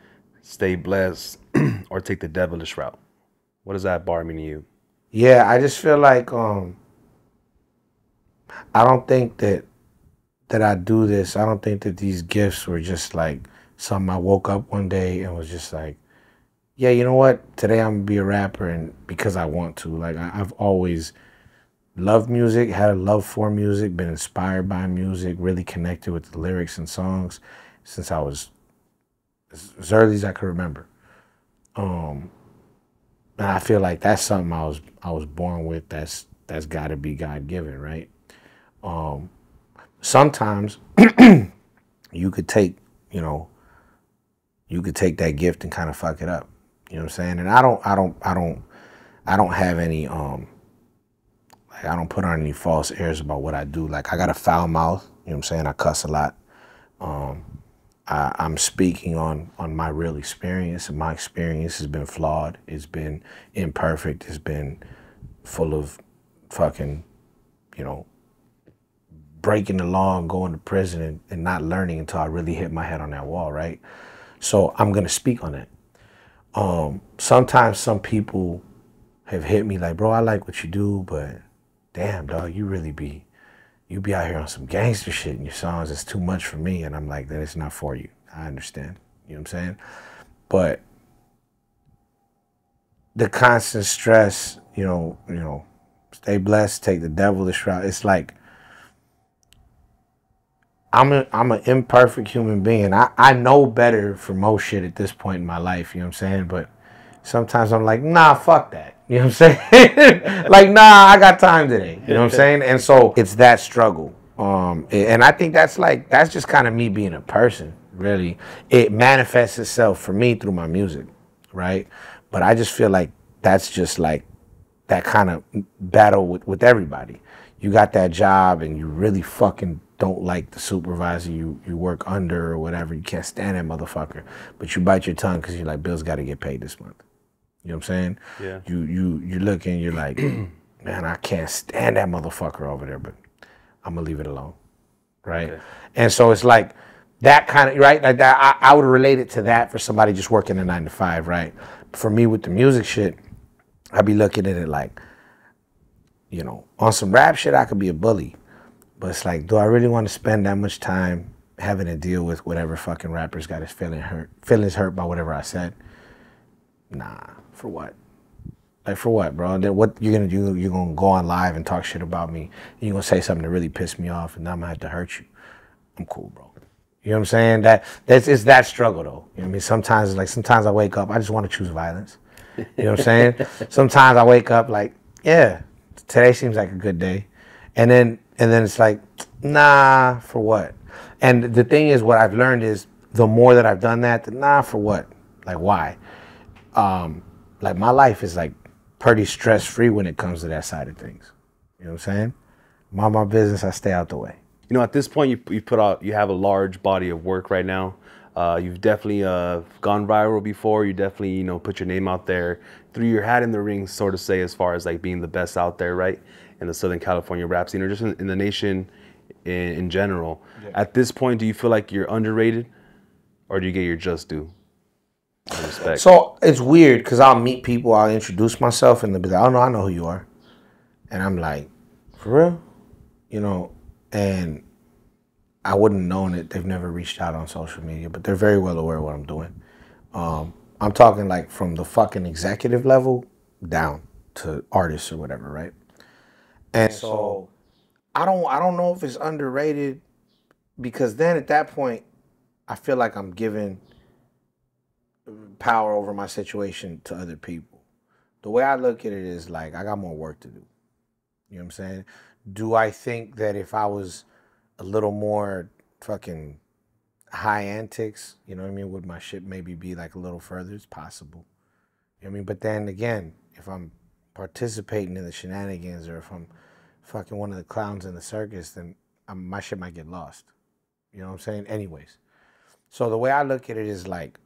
stay blessed, or take the devilish route. What does that bar mean to you? Yeah, I just feel like I don't think that I do this. I don't think that these gifts were just like something I woke up one day and was just like, yeah, you know what? Today I'm gonna be a rapper, and because I want to. Like I've always loved music, had a love for music, been inspired by music, really connected with the lyrics and songs since I was as early as I could remember. And I feel like that's something I was born with. That's got to be God-given, right? Sometimes you could take that gift and kind of fuck it up. You know what I'm saying? And I don't have any like I don't put on any false airs about what I do. Like I got a foul mouth, you know what I'm saying? I cuss a lot. I'm speaking on my real experience, and my experience has been flawed. It's been imperfect. It's been full of fucking, you know, breaking the law and going to prison and not learning until I really hit my head on that wall, right? So I'm gonna speak on that. Sometimes some people have hit me like, bro, I like what you do, but damn, dog, you be out here on some gangster shit in your songs. It's too much for me. And I'm like, that it's not for you. I understand. You know what I'm saying? But the constant stress, you know, stay blessed, take the devilish route. It's like, I'm an imperfect human being. I know better for most shit at this point in my life, you know what I'm saying? But sometimes I'm like, nah, fuck that. You know what I'm saying? Like, nah, I got time today. You know what I'm saying? And so it's that struggle. And I think that's just kind of me being a person, really. It manifests itself for me through my music, right? But I just feel like that's just like that kind of battle with everybody. You got that job and you really fucking don't like the supervisor you work under or whatever. You can't stand that motherfucker. But you bite your tongue because you're like, bills got to get paid this month. You know what I'm saying? Yeah. You look and you're like, man, I can't stand that motherfucker over there, but I'm going to leave it alone. Right? Okay. And so it's like that kind of, right? Like that, I would relate it to that for somebody just working a 9 to 5, right? For me with the music shit, I'd be looking at it like, you know, on some rap shit, I could be a bully. But it's like, do I really want to spend that much time having to deal with whatever fucking rapper's got his feelings hurt by whatever I said? Nah, for what? Like, for what, bro? Then what you're gonna do? You're gonna go on live and talk shit about me, and you're gonna say something that really pissed me off, and now I'm gonna have to hurt you. I'm cool, bro. You know what I'm saying? It's that struggle, though. You know what I mean? Sometimes I wake up, I just want to choose violence. You know what I'm saying? Sometimes I wake up like, yeah, today seems like a good day. And then it's like, nah, for what? And the thing is, what I've learned is the more that I've done that, nah, for what? Like, why? Like, my life is like pretty stress-free when it comes to that side of things. You know what I'm saying? Mind my business, I stay out the way. You know, at this point, you have a large body of work right now. You've definitely gone viral before. You definitely, you know, put your name out there, threw your hat in the ring, so to say, as far as like being the best out there, right? In the Southern California rap scene, or just in the nation in general. Yeah. At this point, do you feel like you're underrated, or do you get your just due? Respect. So it's weird because I'll meet people, I'll introduce myself, and they'll be like, "Oh no, I know who you are," and I'm like, "For real?" You know, and I wouldn't have known it. They've never reached out on social media, but they're very well aware of what I'm doing. I'm talking like from the fucking executive level down to artists or whatever, right? And so I don't know if it's underrated, because then at that point, I feel like I'm giving power over my situation to other people. The way I look at it is like, I got more work to do. You know what I'm saying? Do I think that if I was a little more fucking high antics, you know what I mean, would my shit maybe be like a little further? It's possible. You know what I mean? But then again, if I'm participating in the shenanigans, or if I'm fucking one of the clowns in the circus, then my shit might get lost. You know what I'm saying? Anyways. So the way I look at it is like,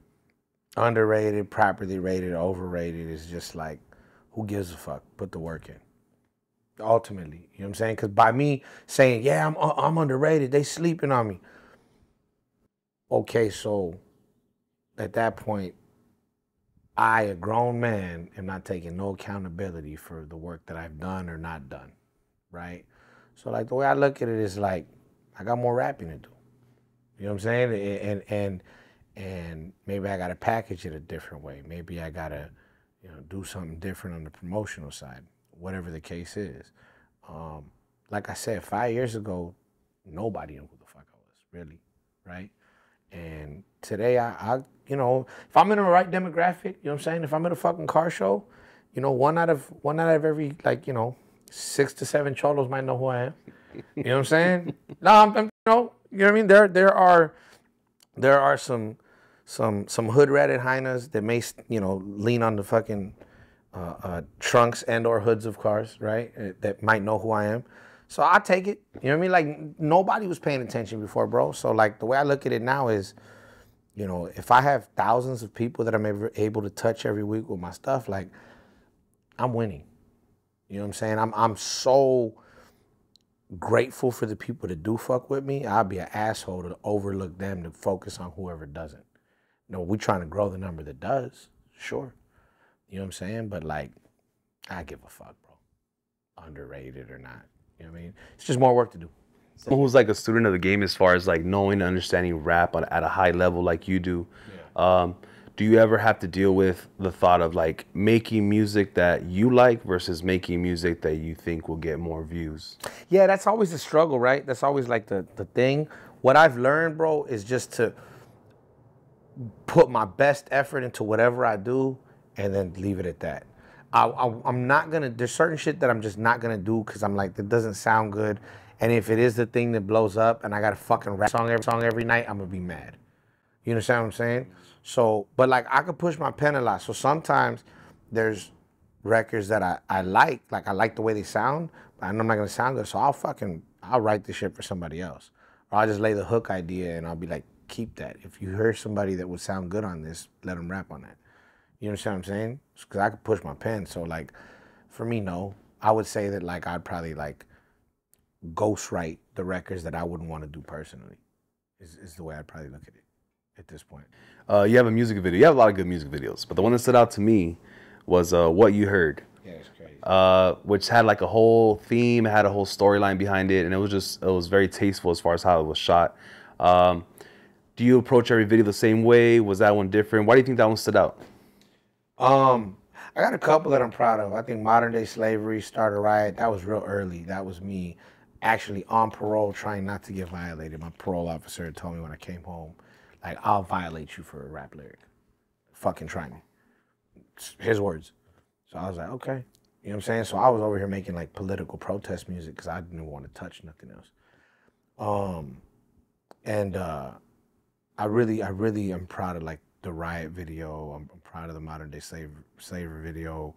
underrated, properly rated, overrated is just like, who gives a fuck? Put the work in. Ultimately, you know what I'm saying? Because by me saying, yeah, I'm underrated, they sleeping on me. Okay, so at that point, I, a grown man, am not taking no accountability for the work that I've done or not done, right? So like, the way I look at it is like, I got more rapping to do. You know what I'm saying? And maybe I got to package it a different way. Maybe I got to, you know, do something different on the promotional side, whatever the case is. Like I said, 5 years ago, nobody knew who the fuck I was, really, right? And today, I you know, if I'm in the right demographic, you know what I'm saying? If I'm at a fucking car show, you know, one out of every, like, you know, 6 to 7 cholos might know who I am. You know what I'm saying? No, I'm you know what I mean? There are some hood ratted hyenas that may, you know, lean on the fucking trunks and or hoods of cars, right? That might know who I am. So I take it. You know what I mean? Like, nobody was paying attention before, bro. So like, the way I look at it now is, You know, if I have thousands of people that I'm able to touch every week with my stuff, like, I'm winning. You know what I'm saying? I'm so grateful for the people that do fuck with me. I'd be an asshole to overlook them to focus on whoever doesn't. You know, we trying to grow the number that does, sure. You know what I'm saying? But like, I give a fuck, bro. Underrated or not. You know what I mean? It's just more work to do. Someone who's like a student of the game as far as like knowing and understanding rap at a high level like you do. Yeah. Do you ever have to deal with the thought of like making music that you like versus making music that you think will get more views? Yeah, that's always the struggle, right? That's always like the thing. What I've learned, bro, is just to put my best effort into whatever I do and then leave it at that. I'm not gonna, there's certain shit that I'm just not gonna do because I'm like, that doesn't sound good. And if it is the thing that blows up and I got a fucking rap song every night, I'm gonna be mad. You understand what I'm saying? So, but like, I could push my pen a lot. So sometimes there's records that I like I like the way they sound, but I know I'm not gonna sound good. So I'll write this shit for somebody else. Or I'll just lay the hook idea and I'll be like, keep that. If you hear somebody that would sound good on this, let them rap on that. You understand what I'm saying? Because I could push my pen. So like, for me, no. I would say that like, I'd probably like ghostwrite the records that I wouldn't want to do personally, is the way I'd probably look at it at this point. You have a music video. You have a lot of good music videos, but the one that stood out to me was What You Heard. Yeah, it's crazy. Which had like a whole theme, had a whole storyline behind it, and it was very tasteful as far as how it was shot. Do you approach every video the same way? Was that one different? Why do you think that one stood out? I got a couple that I'm proud of. I think Modern Day Slavery, Start a Riot, that was real early. That was me actually on parole trying not to get violated. My parole officer told me when I came home, like, I'll violate you for a rap lyric. Fucking try me. It's his words. So I was like, okay. You know what I'm saying? So I was over here making like political protest music because I didn't want to touch nothing else. I really am proud of like the Riot video. I'm proud of the Modern Day Slavery video.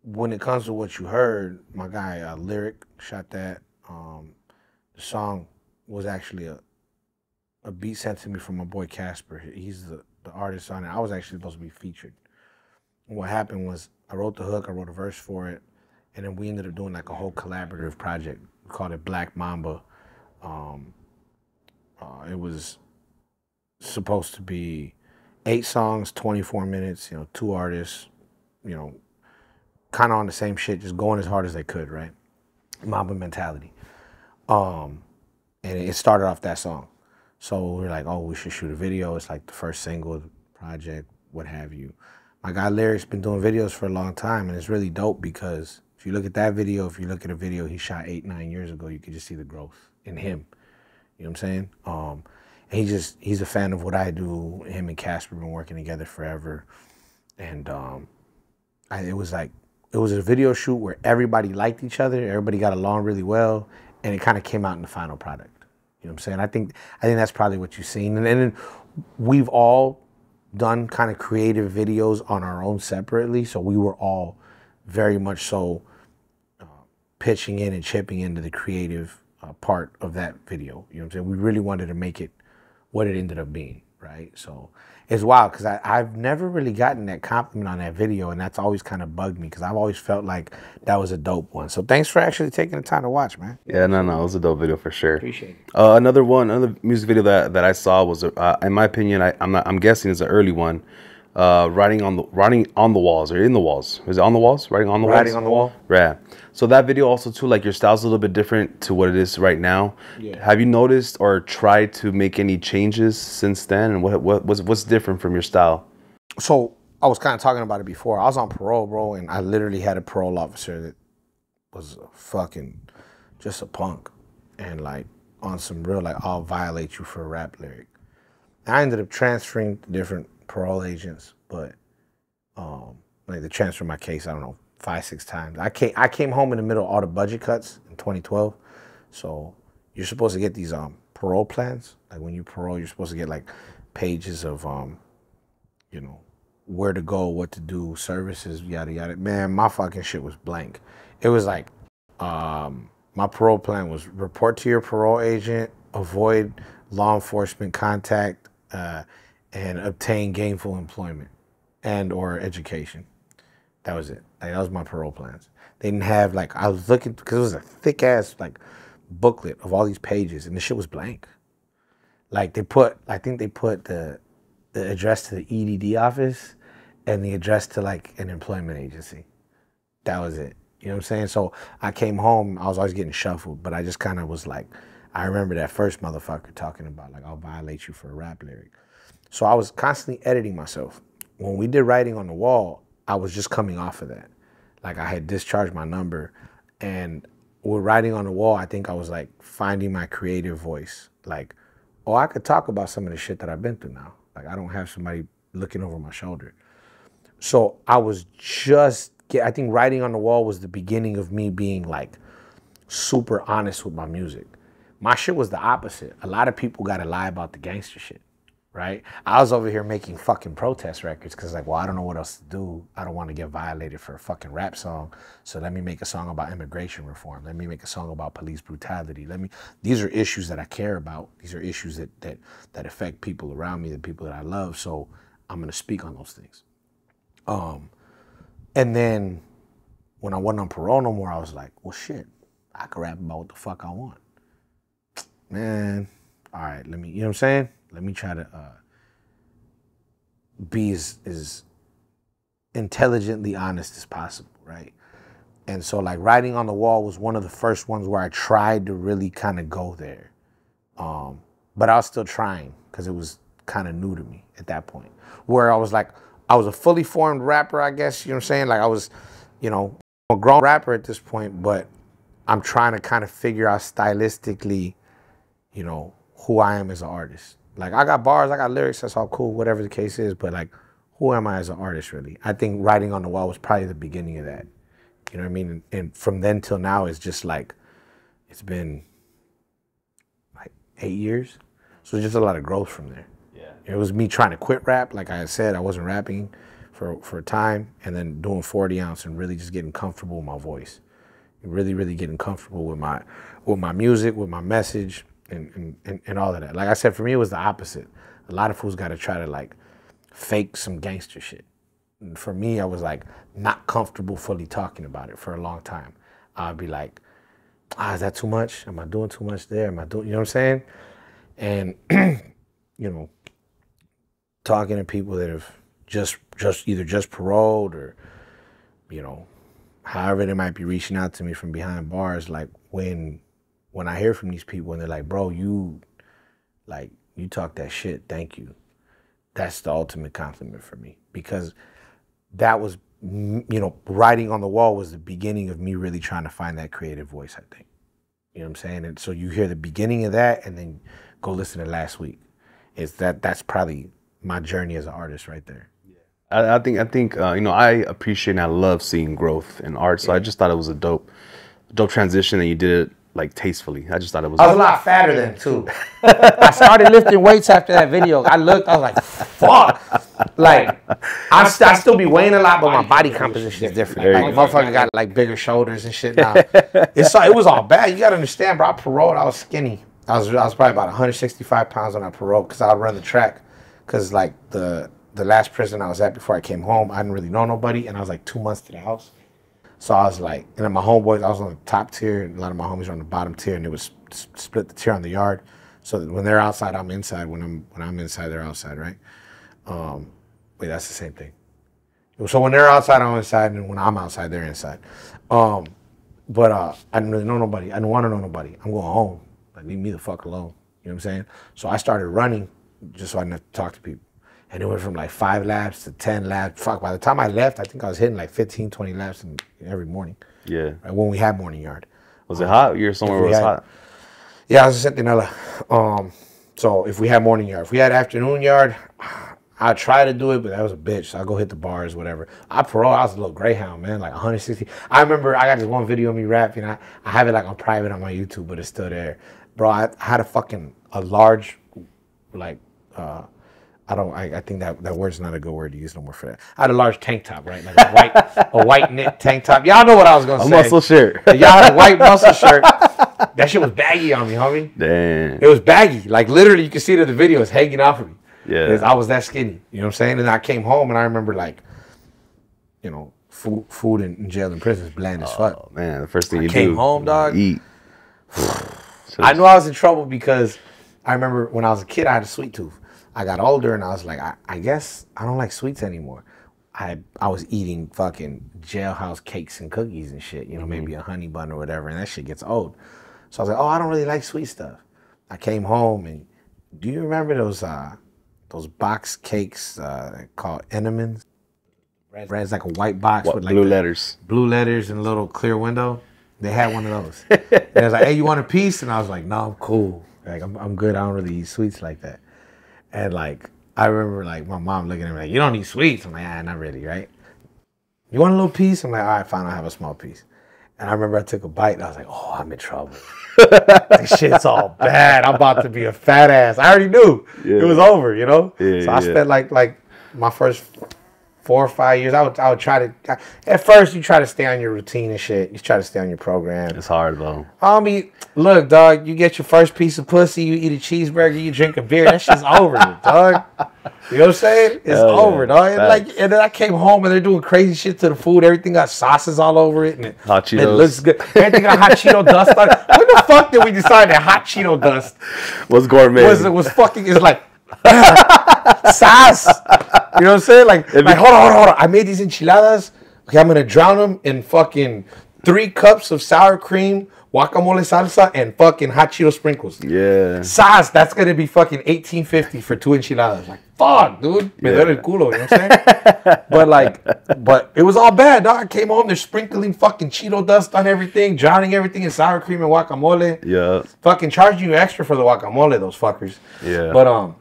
When it comes to What You Heard, my guy Lyric shot that. The song was actually a beat sent to me from my boy Casper. He's the artist on it. I was actually supposed to be featured. And what happened was I wrote the hook, I wrote a verse for it, and then we ended up doing like a whole collaborative project. We called it Black Mamba. It was supposed to be 8 songs, 24 minutes, you know, 2 artists, you know, kind of on the same shit, just going as hard as they could, right? Mamba mentality. And it started off that song. So we were like, oh, we should shoot a video. It's like the first single of the project, what have you. My guy Lyric's been doing videos for a long time, and it's really dope because if you look at that video, if you look at a video he shot 8, 9 years ago, you can just see the growth in him. You know what I'm saying? And he's a fan of what I do. Him and Casper been working together forever. And it was a video shoot where everybody liked each other, everybody got along really well, and it kind of came out in the final product. You know what I'm saying? I think that's probably what you've seen. And then we've all done kind of creative videos on our own separately, so we were all very much so pitching in and chipping into the creative part of that video. You know what I'm saying? We really wanted to make it what it ended up being, right? So it's wild because I've never really gotten that compliment on that video, and that's always kind of bugged me because I've always felt like that was a dope one. So thanks for actually taking the time to watch, man. Yeah, no, it was a dope video for sure. Appreciate it. Another music video that I saw was, in my opinion, I'm guessing it's an early one. Writing on the walls or in the walls. Was it on the walls? Writing on the walls? Writing on the wall. Yeah. So that video also too, like your style's a little bit different to what it is right now. Yeah. Have you noticed or tried to make any changes since then? And what's different from your style? So I was kind of talking about it before. I was on parole, bro, and I literally had a parole officer that was fucking just a punk and like on some real like, I'll violate you for a rap lyric. I ended up transferring to different parole agents, but like they transferred my case, I don't know, 5, 6 times. I came home in the middle of all the budget cuts in 2012. So you're supposed to get these parole plans. Like when you parole, you're supposed to get like pages of you know, where to go, what to do, services, yada yada. Man, my fucking shit was blank. It was like my parole plan was report to your parole agent, avoid law enforcement contact, and obtain gainful employment and or education. That was it. Like, that was my parole plans. They didn't have, like, I was looking, because it was a thick ass like booklet of all these pages, and the shit was blank. Like, I think they put the address to the EDD office and the address to like an employment agency. That was it. You know what I'm saying? So I came home, I was always getting shuffled, but I just kind of was like, I remember that first motherfucker talking about like, I'll violate you for a rap lyric. So I was constantly editing myself. When we did Writing on the Wall, I was just coming off of that. Like, I had discharged my number, and with Writing on the Wall, I think I was like finding my creative voice. Like, oh, I could talk about some of the shit that I've been through now. Like, I don't have somebody looking over my shoulder. So I was just, I think Writing on the Wall was the beginning of me being like super honest with my music. My shit was the opposite. A lot of people got to lie about the gangster shit, right? I was over here making fucking protest records because like, well, I don't know what else to do. I don't want to get violated for a fucking rap song. So let me make a song about immigration reform. Let me make a song about police brutality. These are issues that I care about. These are issues that affect people around me, the people that I love. So I'm going to speak on those things. And then when I wasn't on parole no more, I was like, well, shit, I can rap about what the fuck I want. Man, all right, you know what I'm saying? Let me try to be as intelligently honest as possible, right? And so like Writing on the Wall was one of the first ones where I tried to really kind of go there. But I was still trying because it was kind of new to me at that point, where I was like, I was a fully formed rapper, I guess, you know what I'm saying? Like I was, you know, a grown rapper at this point, but I'm trying to kind of figure out stylistically, you know, who I am as an artist. Like I got bars, I got lyrics, that's all cool, whatever the case is, but like, who am I as an artist really? I think Writing on the Wall was probably the beginning of that. You know what I mean? And from then till now, it's just like, it's been like 8 years. So just a lot of growth from there. It was me trying to quit rap. Like I said, I wasn't rapping for a time, and then doing 40 ounce and really just getting comfortable with my voice. Really, really getting comfortable with my music, with my message, and all of that. Like I said, for me, it was the opposite. A lot of fools got to try to like fake some gangster shit. And for me, I was like not comfortable fully talking about it for a long time. I'd be like, is that too much? Am I doing too much there? Am I doing, you know what I'm saying? And, you know, talking to people that have just either just paroled or, you know, however they might be reaching out to me from behind bars, like when I hear from these people and they're like, bro, you talk that shit, thank you. That's the ultimate compliment for me, because that was, you know, Writing on the Wall was the beginning of me really trying to find that creative voice, I think. You know what I'm saying? And so you hear the beginning of that and then go listen to Last Week. That's probably my journey as an artist right there. I think you know, I appreciate and I love seeing growth in art. So I just thought it was a dope transition, and you did it like tastefully. I just thought it was. I was a lot fatter then too. I started lifting weights after that video. I looked, I was like, fuck. Like I still be weighing a lot, but my body composition is different. Like motherfucker got like bigger shoulders and shit now. It was all bad. You gotta understand, bro. I paroled, I was skinny. I was probably about 165 pounds when I paroled, because I would run the track. Because like the last prison I was at before I came home, I didn't really know nobody, and I was like 2 months to the house. So I was like, and then my homeboys, I was on the top tier, and a lot of my homies were on the bottom tier, and it was split the tier on the yard. So that when they're outside, I'm inside. When I'm inside, they're outside, right? Wait, that's the same thing. So when they're outside, I'm inside, and when I'm outside, they're inside. But I didn't really know nobody. I didn't want to know nobody. I'm going home. Like, leave me the fuck alone. You know what I'm saying? So I started running just so I didn't have to talk to people. And it went from like 5 laps to 10 laps. Fuck, by the time I left, I think I was hitting like 15, 20 laps every morning. Yeah. Right, when we had morning yard. Was it hot? You're somewhere where it was hot? Yeah, I was in Centinela. So if we had morning yard, if we had afternoon yard, I'd try to do it, but that was a bitch. So I'd go hit the bars, whatever. I was a little Greyhound, man, like 160. I remember I got this one video of me rapping. I have it like on private on my YouTube, but it's still there. Bro, I had a large, like, I think that word's not a good word to use no more for that. I had a large tank top, right? Like a white knit tank top. Y'all know what I was gonna say. A muscle shirt. Y'all had a white muscle shirt. That shit was baggy on me, homie. Damn. It was baggy. Like literally, you can see it in the video. It's hanging off of me. Yeah. I was that skinny. You know what I'm saying? And I came home and I remember like, you know, food in jail and prison is bland as fuck. Oh man, the first thing you came home, dog. Eat. I knew I was in trouble because I remember when I was a kid, I had a sweet tooth. I got older and I was like, I guess I don't like sweets anymore. I was eating fucking jailhouse cakes and cookies and shit, you know, maybe a honey bun or whatever, and that shit gets old. So I was like, oh, I don't really like sweet stuff. I came home and do you remember those box cakes called Entenmann's? Red's like a white box with like blue letters. Blue letters and a little clear window. They had one of those. And I was like, hey, you want a piece? And I was like, no, I'm cool. Like I'm good. I don't really eat sweets like that. And like, I remember like my mom looking at me like, you don't eat sweets. I'm like, not really, right? You want a little piece? I'm like, all right, fine, I'll have a small piece. And I remember I took a bite and I was like, oh, I'm in trouble. This shit's all bad. I'm about to be a fat ass. I already knew it was over, you know? So I spent like my first 4 or 5 years, I would try to, at first you try to stay on your routine and shit. You try to stay on your program. It's hard though. Homie, look, dog, you get your first piece of pussy, you eat a cheeseburger, you drink a beer, that shit's over, dog. You know what I'm saying? It's over, dog. And then I came home and they're doing crazy shit to the food. Everything got sauces all over it. And hot Cheetos. It looks good. Everything got hot Cheeto dust on it. When the fuck did we decide that hot Cheeto dust was gourmet? Was fucking, it's like, sauce. You know what I'm saying? Like hold on. I made these enchiladas. Okay, I'm gonna drown them in fucking 3 cups of sour cream, guacamole salsa, and fucking hot Cheeto sprinkles. Yeah. Sauce, that's gonna be fucking $18.50 for 2 enchiladas. Like, fuck, dude. Me duele el culo, you know what I'm saying? but it was all bad, dog. I came home, they're sprinkling fucking Cheeto dust on everything, drowning everything in sour cream and guacamole. Yeah. Fucking charging you extra for the guacamole, those fuckers. Yeah. But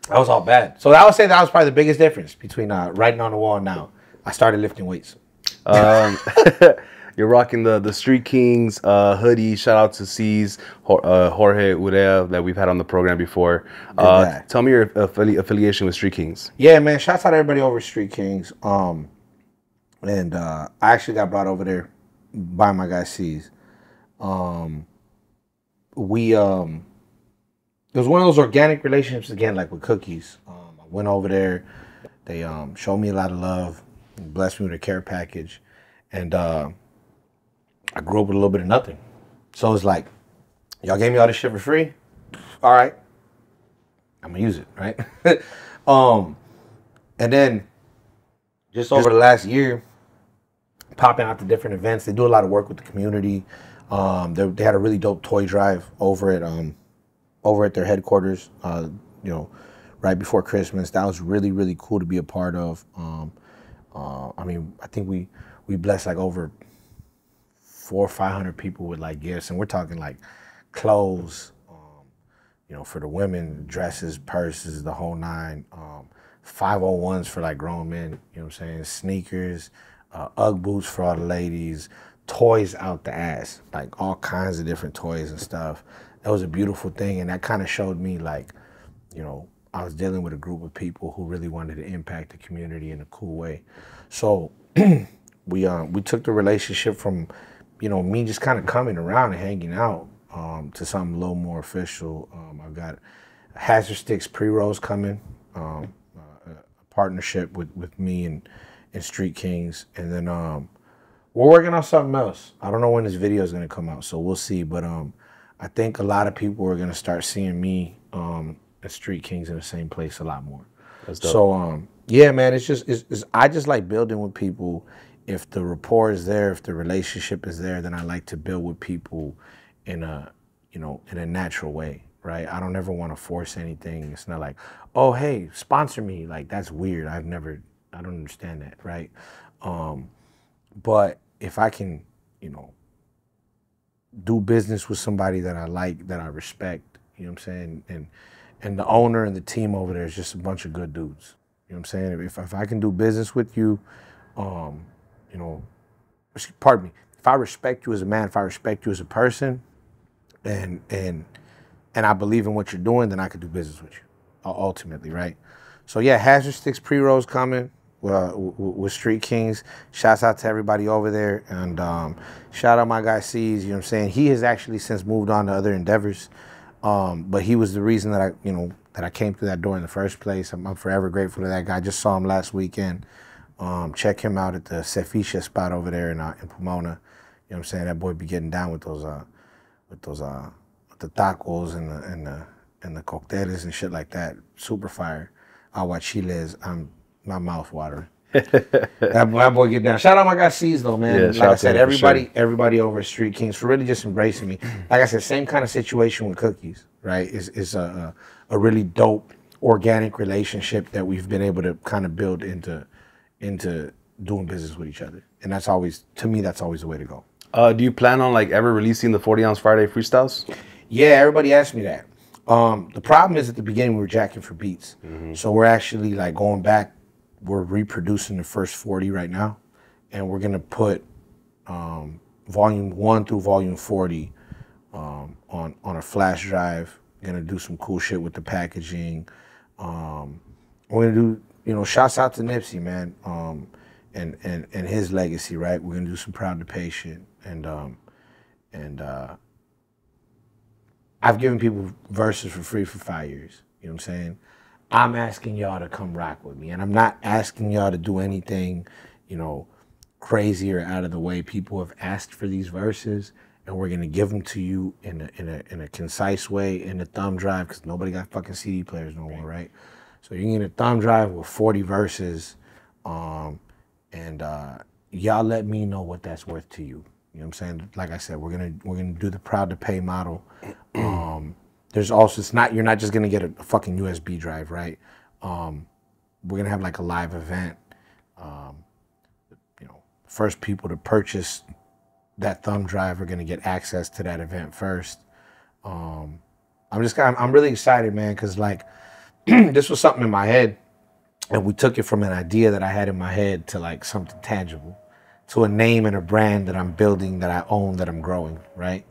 that was all bad. So I would say that was probably the biggest difference between writing on the wall and now. I started lifting weights. You're rocking the Street Kings hoodie. Shout out to C's, Jorge Urea that we've had on the program before. Tell me your affiliation with Street Kings. Yeah, man. Shouts out to everybody over Street Kings. And I actually got brought over there by my guy C's. It was one of those organic relationships again, like with cookies. I went over there. They showed me a lot of love, blessed me with a care package, and I grew up with a little bit of nothing. So it's like, y'all gave me all this shit for free. All right, I'm gonna use it, right? And then just over the last year, popping out to different events. They do a lot of work with the community. They had a really dope toy drive over at their headquarters, you know, right before Christmas. That was really, really cool to be a part of. I mean, I think we blessed like over 400 or 500 people with like gifts, and we're talking like clothes, you know, for the women, dresses, purses, the whole nine, 501s for like grown men, you know what I'm saying, sneakers, Ugg boots for all the ladies, toys out the ass, like all kinds of different toys and stuff. That was a beautiful thing, and that kind of showed me like, you know, I was dealing with a group of people who really wanted to impact the community in a cool way. So we took the relationship from, you know, me just kind of coming around and hanging out to something a little more official. I've got Hazerd Sticks pre-rolls coming, a partnership with me and Street Kings, and then we're working on something else. I don't know when this video is going to come out, so we'll see. But I think a lot of people are going to start seeing me and Street Kings in the same place a lot more. That's dope. So yeah, man, it's I just like building with people. If the rapport is there, if the relationship is there, then I like to build with people in a, you know, in a natural way, right? I don't ever want to force anything. It's not like, oh, hey, sponsor me. Like, that's weird. I don't understand that, right? But if I can, you know, do business with somebody that I like, that I respect, you know what I'm saying? And the owner and the team over there is just a bunch of good dudes. You know what I'm saying? If I can do business with you, you know, pardon me, if I respect you as a man, if I respect you as a person, and I believe in what you're doing, then I could do business with you, ultimately, right? So yeah, Hazard Sticks pre-rolls coming with Street Kings. Shouts out to everybody over there, and shout out my guy C's. You know what I'm saying? He has actually since moved on to other endeavors, but he was the reason that I came through that door in the first place. I'm forever grateful to that guy. I just saw him last weekend. Check him out at the Ceficia spot over there in Pomona. You know what I'm saying? That boy be getting down with those with the tacos and the cocteles and shit like that. Super fire. Aguachiles. My mouth watering. that boy get down. Shout out my guy C's though, man. Yeah, like I said, everybody over at Street Kings for really just embracing me. Like I said, same kind of situation with cookies, right? It's a really dope organic relationship that we've been able to kind of build into doing business with each other. And that's always, to me, that's always the way to go. Do you plan on like ever releasing the 40 ounce Friday freestyles? Yeah, everybody asked me that. The problem is at the beginning we were jacking for beats. So we're actually like going back, we're reproducing the first 40 right now. And we're gonna put volume 1 through volume 40 on a flash drive. Gonna do some cool shit with the packaging. We're gonna do, shouts out to Nipsey, man, and his legacy, right? We're gonna do some Proud to Pay shit, and I've given people verses for free for 5 years. You know what I'm saying? I'm asking y'all to come rock with me, and I'm not asking y'all to do anything, crazy or out of the way. People have asked for these verses, and we're gonna give them to you in a concise way in a thumb drive, because nobody got fucking CD players no more, right? So you can get a thumb drive with 40 verses, and y'all let me know what that's worth to you. You know what I'm saying? Like I said, we're gonna do the Proud to Pay model. There's also, you're not just gonna get a fucking USB drive, right? We're gonna have like a live event. First people to purchase that thumb drive are gonna get access to that event first. I'm really excited, man, because like this was something in my head, and we took it from an idea that I had in my head to like something tangible, to a name and a brand that I'm building, that I own, that I'm growing, right?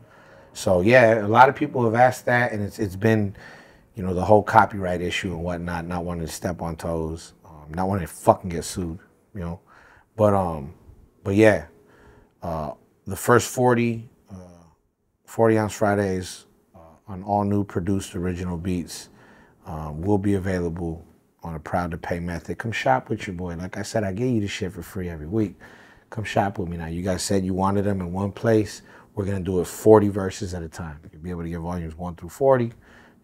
So yeah, a lot of people have asked that, and it's been, the whole copyright issue and whatnot, not wanting to step on toes, not wanting to fucking get sued, But yeah, the first 40 ounce Fridays on all new produced original beats will be available on a Proud to Pay method. Come shop with your boy. Like I said, I give you the shit for free every week. Come shop with me now. You guys said you wanted them in one place. We're gonna do it 40 verses at a time. You'll be able to get volumes 1 through 40, and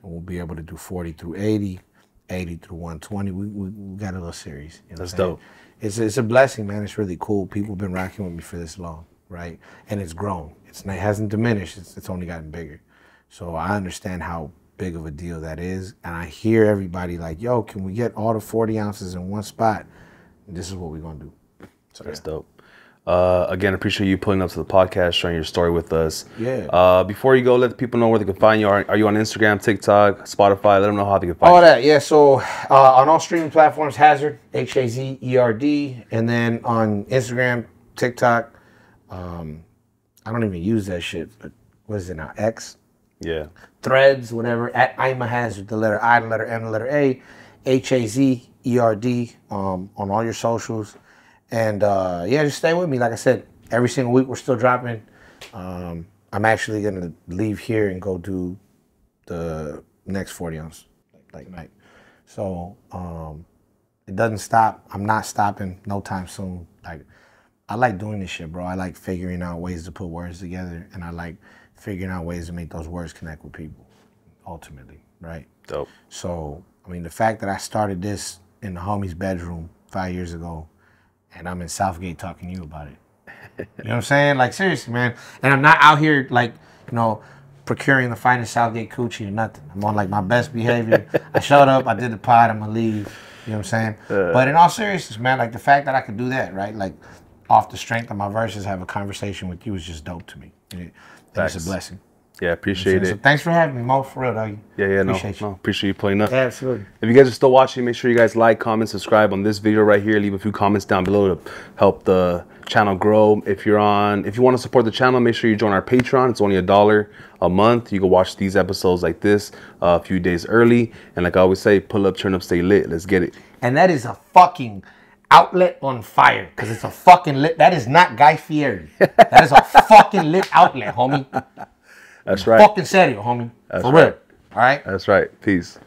we'll be able to do 40 through 80, 80 through 120. We got a little series. That's dope. It's a blessing, man. It's really cool. People have been rocking with me for this long, right? And it's grown. It hasn't diminished. It's only gotten bigger. So I understand how big of a deal that is. And I hear everybody like, yo, can we get all the 40 ounces in one spot? And this is what we're going to do. So that's dope. Again, appreciate you pulling up to the podcast, sharing your story with us. Yeah. Before you go, let the people know where they can find you. Are you on Instagram, TikTok, Spotify? Let them know how they can find you. All that, yeah. So on all streaming platforms, Hazerd, Hazerd, and then on Instagram, TikTok. I don't even use that shit, but what is it now? X? Yeah. Threads, whatever. At I'm a Hazerd, the letter I, the letter M, the letter A, Hazerd, on all your socials. And yeah, just stay with me. Like I said, every single week we're still dropping. I'm actually gonna leave here and go do the next 40 ounce like night. So it doesn't stop. I'm not stopping no time soon. Like, I like doing this shit, bro. I like figuring out ways to put words together, and I like figuring out ways to make those words connect with people, ultimately, right? Dope. So, I mean, the fact that I started this in the homie's bedroom 5 years ago, and I'm in Southgate talking to you about it. You know what I'm saying? Like, seriously, man. And I'm not out here, like, procuring the finest Southgate coochie or nothing. I'm on, like, my best behavior. I showed up, I did the pod, I'm going to leave. You know what I'm saying? But in all seriousness, man, like, the fact that I could do that, right? Like, off the strength of my verses, have a conversation with you is just dope to me. And it's a blessing. Yeah, appreciate it. So thanks for having me, Mo. For real, dog. Yeah, appreciate you. Appreciate you playing up. Yeah, absolutely. If you guys are still watching, make sure you guys like, comment, subscribe on this video right here. Leave a few comments down below to help the channel grow. If you want to support the channel, make sure you join our Patreon. It's only $1 a month. You can watch these episodes like this a few days early. And like I always say, pull up, turn up, stay lit. Let's get it. And that is a fucking outlet on fire, because it's a fucking lit. That is not Guy Fieri. That is a fucking lit outlet, homie. That's right. Fucking serio, homie. That's For right. real. All right? That's right. Peace.